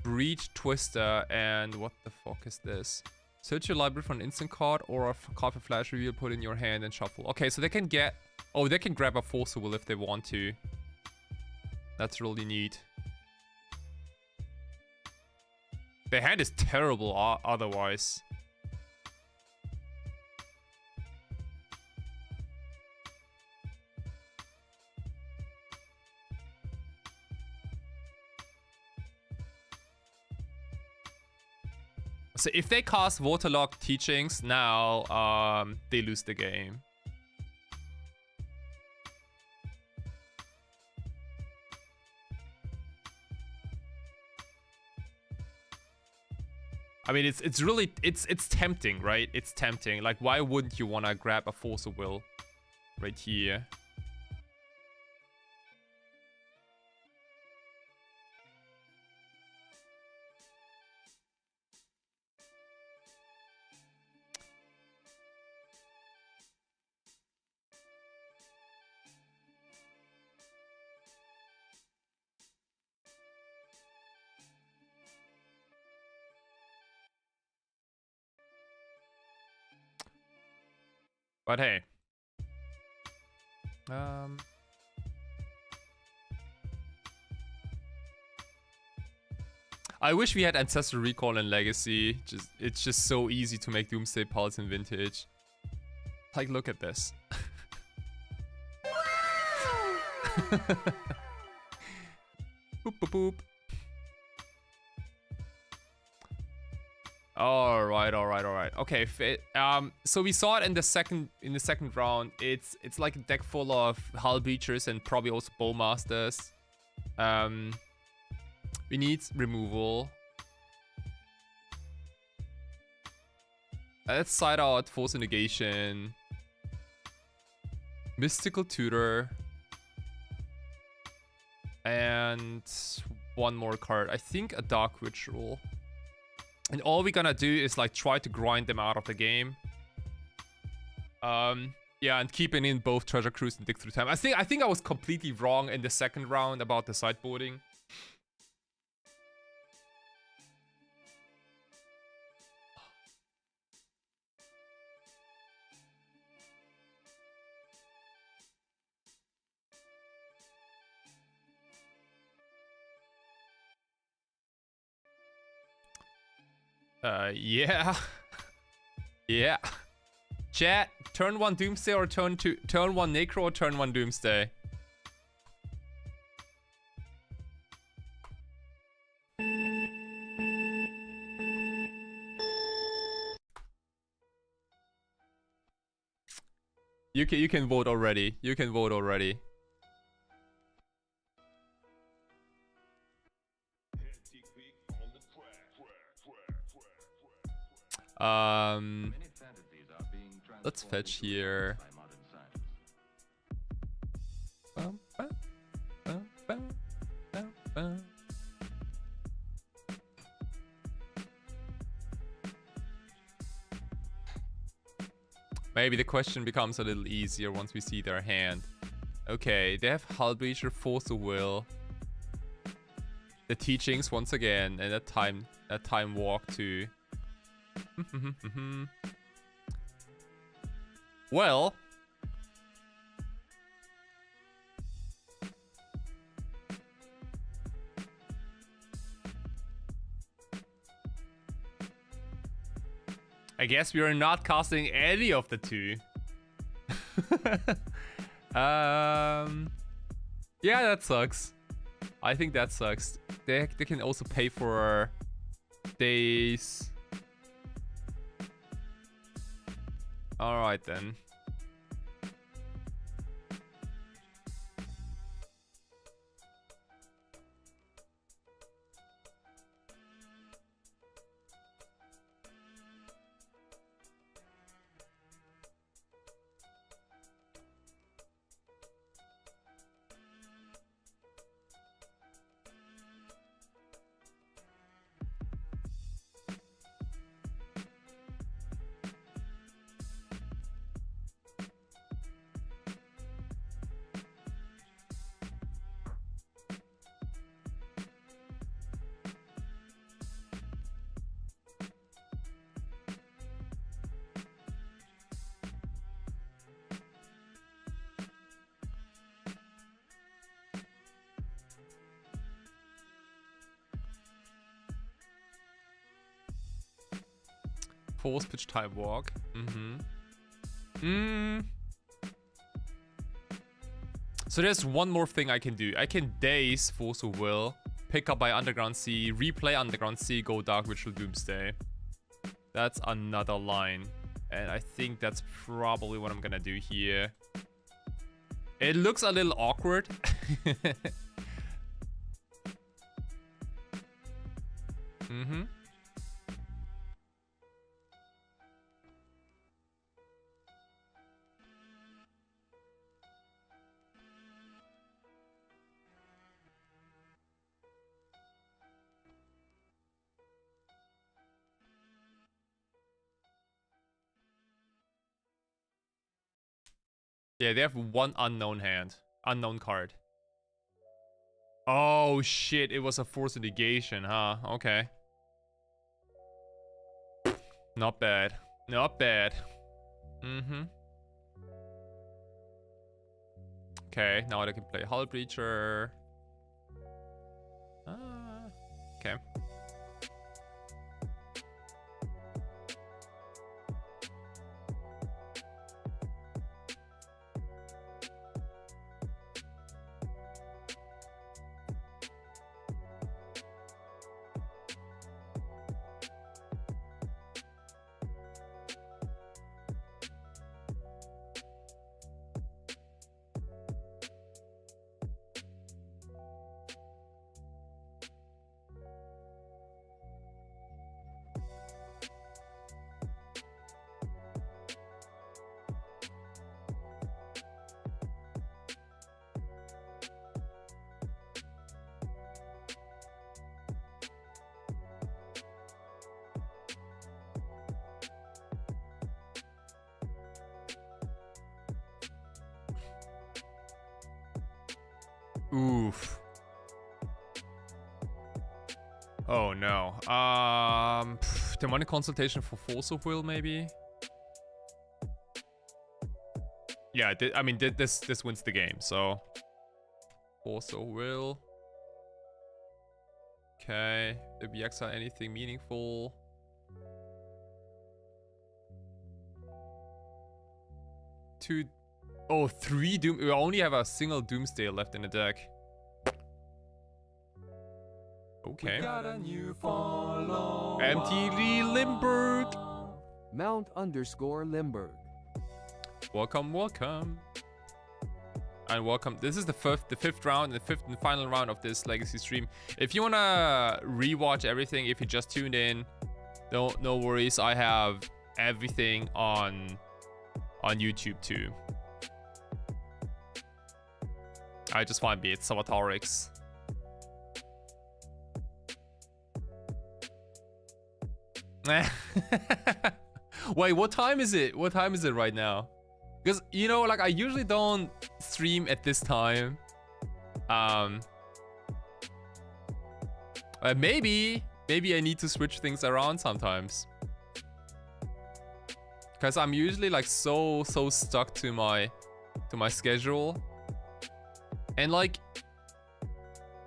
[SPEAKER 2] Breach, Twister, and what the fuck is this? Search your library for an instant card or a card for flash reveal, put in your hand and shuffle. Okay, so they can get... Oh, they can grab a Force of Will if they want to. That's really neat. Their hand is terrible otherwise. So if they cast Waterlogged Teachings now, they lose the game. I mean, it's really tempting, right? It's tempting. Like, why wouldn't you want to grab a Force of Will right here? But hey. I wish we had Ancestral Recall and Legacy. It's just so easy to make Doomsday Pulse in Vintage. Like, look at this. Boop boop boop. All right. Okay, so we saw it in the second round. It's like a deck full of Hull Breachers and probably also Bowmasters. We need removal. Let's side out Force Negation, Mystical Tutor, and one more card. I think a Dark Ritual. And all we're gonna do is like try to grind them out of the game. Yeah, and keeping in both Treasure Cruise and Dig Through Time. I think I was completely wrong in the second round about the sideboarding. Yeah. Yeah. Chat, turn 1 Doomsday or turn 1 Necro or turn 1 Doomsday? You can vote already. You can vote already. Let's fetch here. Maybe the question becomes a little easier once we see their hand. Okay, they have Hull Breacher, Force of Will, the Teachings once again, and that time walk too. Well, I guess we are not casting any of the two. Yeah, that sucks. I think that sucks. They can also pay for days. All right then. Force pitch time walk. So there's one more thing I can do. I can daze Force of Will, pick up by Underground Sea, replay Underground Sea, go Dark Ritual Doomsday. That's another line. And I think that's probably what I'm gonna do here. It looks a little awkward. Mm-hmm. Yeah, they have one unknown hand. Unknown card. Oh shit, it was a force of negation, huh? Okay. Not bad. Not bad. Mm-hmm. Okay, now I can play Hull Breacher. Okay. Oof. Oh no. Demonic Consultation for Force of Will, maybe? Yeah, I mean, this wins the game, so... Force of Will. Okay. Did we exile anything meaningful? Two... Oh, 3 Doom... We only have a single Doomsday left in the deck. Okay. MTG Limburg.
[SPEAKER 7] Mount_Limburg.
[SPEAKER 2] Welcome, welcome. And welcome. This is the fifth round, the fifth and final round of this Legacy stream. If you wanna rewatch everything, if you just tuned in, no worries. I have everything on YouTube too. I just find it SAWATARIX. Wait, what time is it? What time is it right now? Because, you know, like, I usually don't stream at this time. Maybe I need to switch things around sometimes. Because I'm usually, like, so stuck to my schedule. And, like,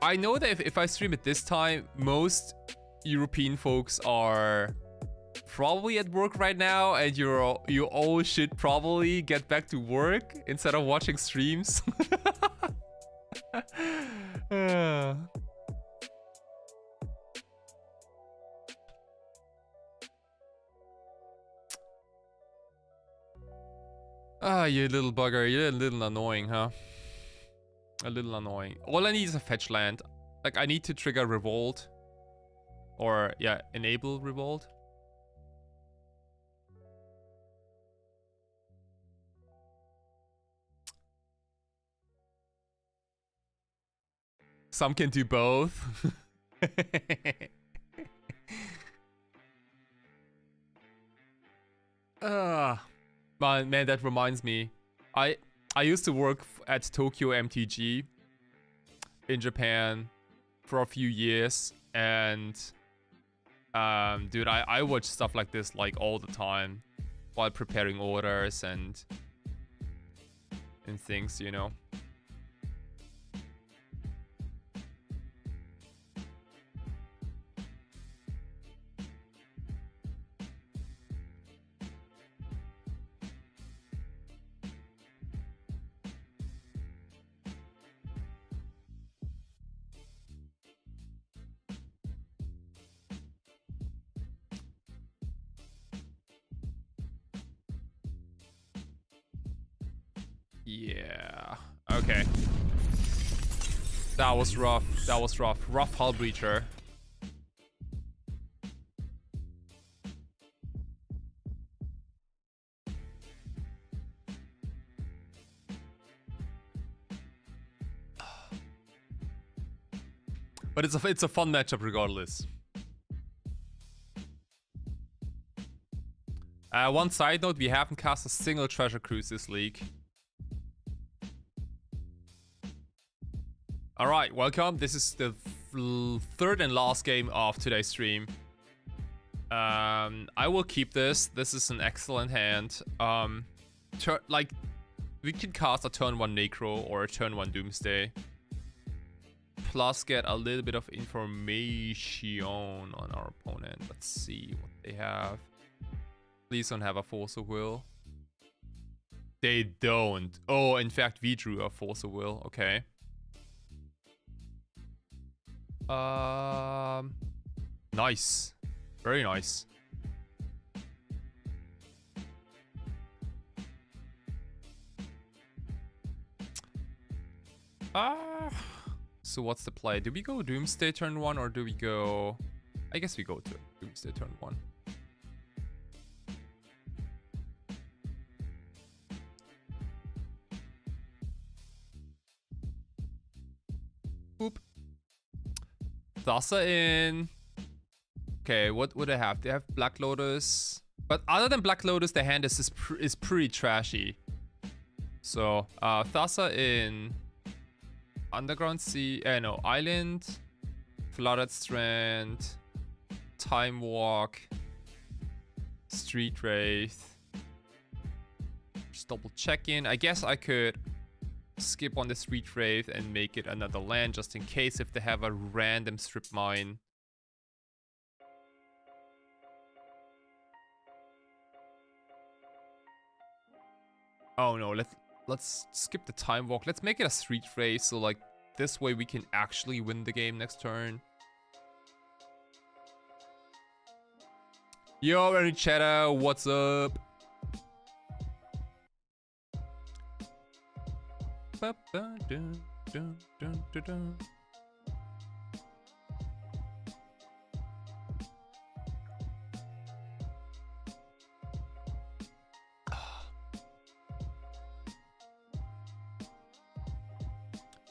[SPEAKER 2] I know that if I stream at this time, most European folks are probably at work right now, and you all should probably get back to work instead of watching streams. Ah, you little bugger. You're a little annoying, huh? A little annoying. All I need is a fetch land. Like, I need to trigger Revolt. Or, yeah, enable Revolt. Some can do both. Man, that reminds me. I used to work at Tokyo MTG in Japan for a few years, and dude, I watch stuff like this like all the time while preparing orders and things, you know. Yeah. Okay. That was rough. That was rough. Rough hull breacher. But it's a fun matchup regardless. One side note, we haven't cast a single treasure cruise this league. Alright, welcome. This is the third and last game of today's stream. I will keep this. This is an excellent hand. Like, we can cast a turn 1 Necro or a turn 1 Doomsday. Plus get a little bit of information on our opponent. Let's see what they have. Please don't have a Force of Will. They don't. Oh, in fact, we drew a Force of Will. Okay. Nice. Very nice. So what's the play? Do we go Doomsday turn 1 or do we go... I guess we go to Doomsday turn 1. Boop. Thassa in. Okay, what would they have? They have Black Lotus. But other than Black Lotus, the hand is pretty trashy. So, Thassa in. Underground Sea. No, Island. Flooded Strand. Time Walk. Street Wraith. Just double check in. I guess I could skip on the Street Wraith and make it another land just in case if they have a random strip mine. Oh no, let's skip the Time Walk. Let's make it a Street Wraith so like this way we can actually win the game next turn. Yo, Ernie Cheddar, what's up?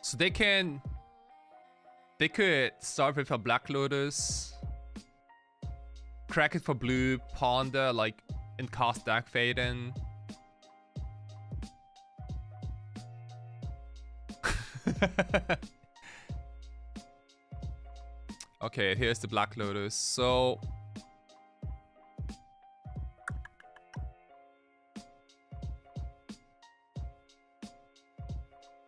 [SPEAKER 2] So they could start with a Black Lotus, crack it for blue, ponder like and cast Dark Faden. Okay, here's the Black Lotus. So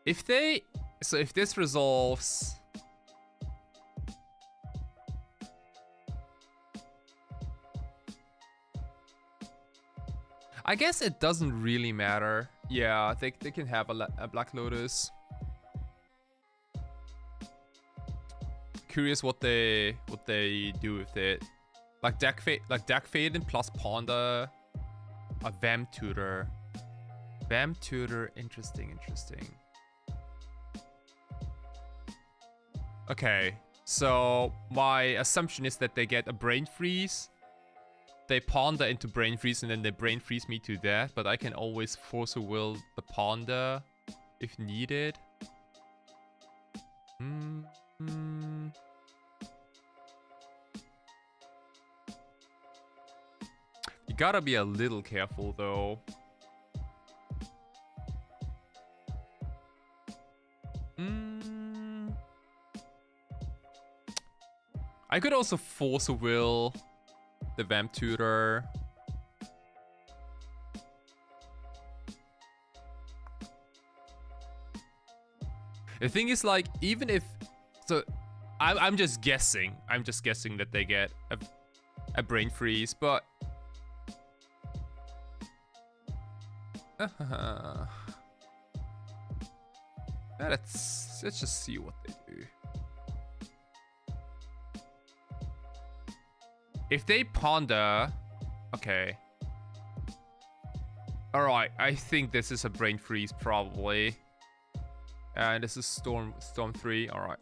[SPEAKER 2] if this resolves, I guess it doesn't really matter. Yeah, they can have a Black Lotus. Curious what they do with it. Like Dark Faden plus Ponder, a Vamp Tutor. Vamp Tutor, interesting. Okay, so my assumption is that they get a Brain Freeze. They Ponder into Brain Freeze and then they Brain Freeze me to death, but I can always Force a Will the Ponder if needed. You gotta be a little careful though. I could also Force a Will the Vamp Tutor. The thing is, like, even if... So, I'm just guessing. I'm just guessing that they get a Brain Freeze, but... Let's just see what they do. If they Ponder... Okay. Alright, I think this is a brain freeze probably. And this is Storm 3, alright.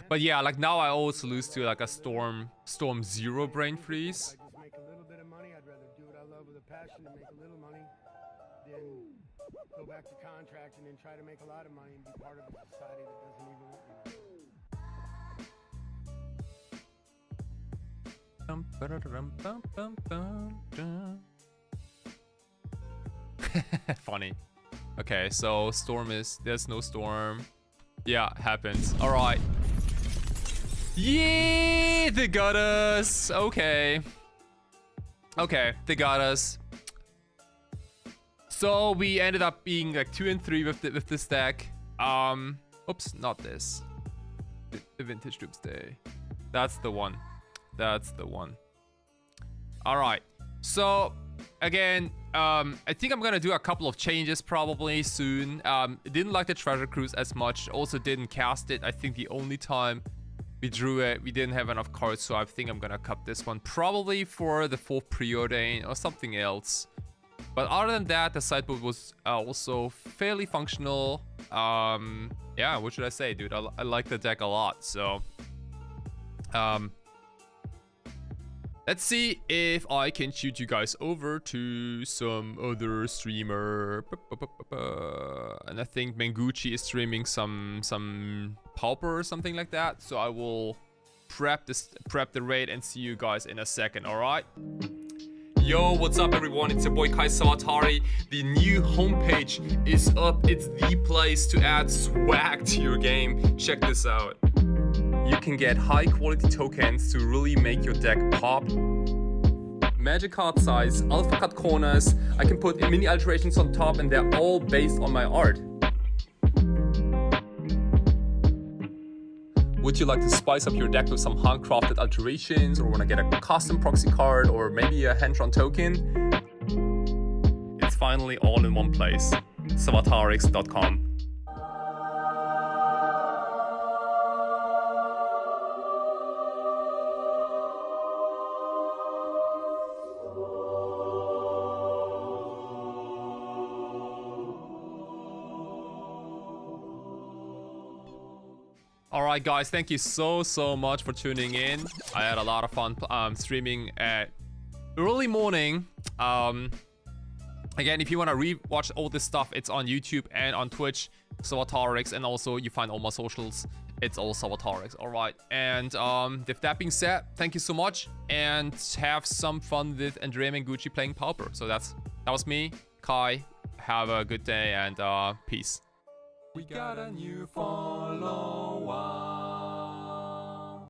[SPEAKER 2] But yeah, like now I always lose to like a Storm 0 brain freeze.
[SPEAKER 8] I just make a little bit of money. I'd rather do what I love with a passion and make a little money than go back to contracting and try to make a lot of money and be part of a society that doesn't even want me.
[SPEAKER 2] Funny. Okay, so there's no storm. Yeah, happens. Alright. Yeah, they got us. Okay. Okay, they got us. So we ended up being like 2 and 3 with this deck. Oops, not this. The Vintage Doomsday. That's the one. That's the one. Alright. So again, I think I'm gonna do a couple of changes probably soon. Didn't like the Treasure Cruise as much. Also didn't cast it. I think the only time we drew it, we didn't have enough cards, so I think I'm gonna cut this one probably for the 4th Preordain or something else. But other than that, the sideboard was also fairly functional. Yeah, what should I say, dude? I like the deck a lot. So let's see if I can shoot you guys over to some other streamer. And I think Mengucci is streaming some Pauper or something like that. So I will prep the raid and see you guys in a second, alright? Yo, what's up everyone? It's your boy Kai Sawatari. The new homepage is up. It's the place to add swag to your game. Check this out. You can get high quality tokens to really make your deck pop. Magic card size, alpha cut corners. I can put mini alterations on top and they're all based on my art. Would you like to spice up your deck with some handcrafted alterations, or want to get a custom proxy card, or maybe a hand-drawn token? It's finally all in one place. SAWATARIX.com. Alright guys, thank you so much for tuning in. I had a lot of fun streaming at early morning. Again, if you want to re-watch all this stuff, it's on YouTube and on Twitch, SAWATARIX, and also you find all my socials. It's all SAWATARIX, alright. And with that being said, thank you so much, and have some fun with Andrea Mengucci playing Pauper. So that was me, Kai. Have a good day and peace.
[SPEAKER 7] We got a new follower.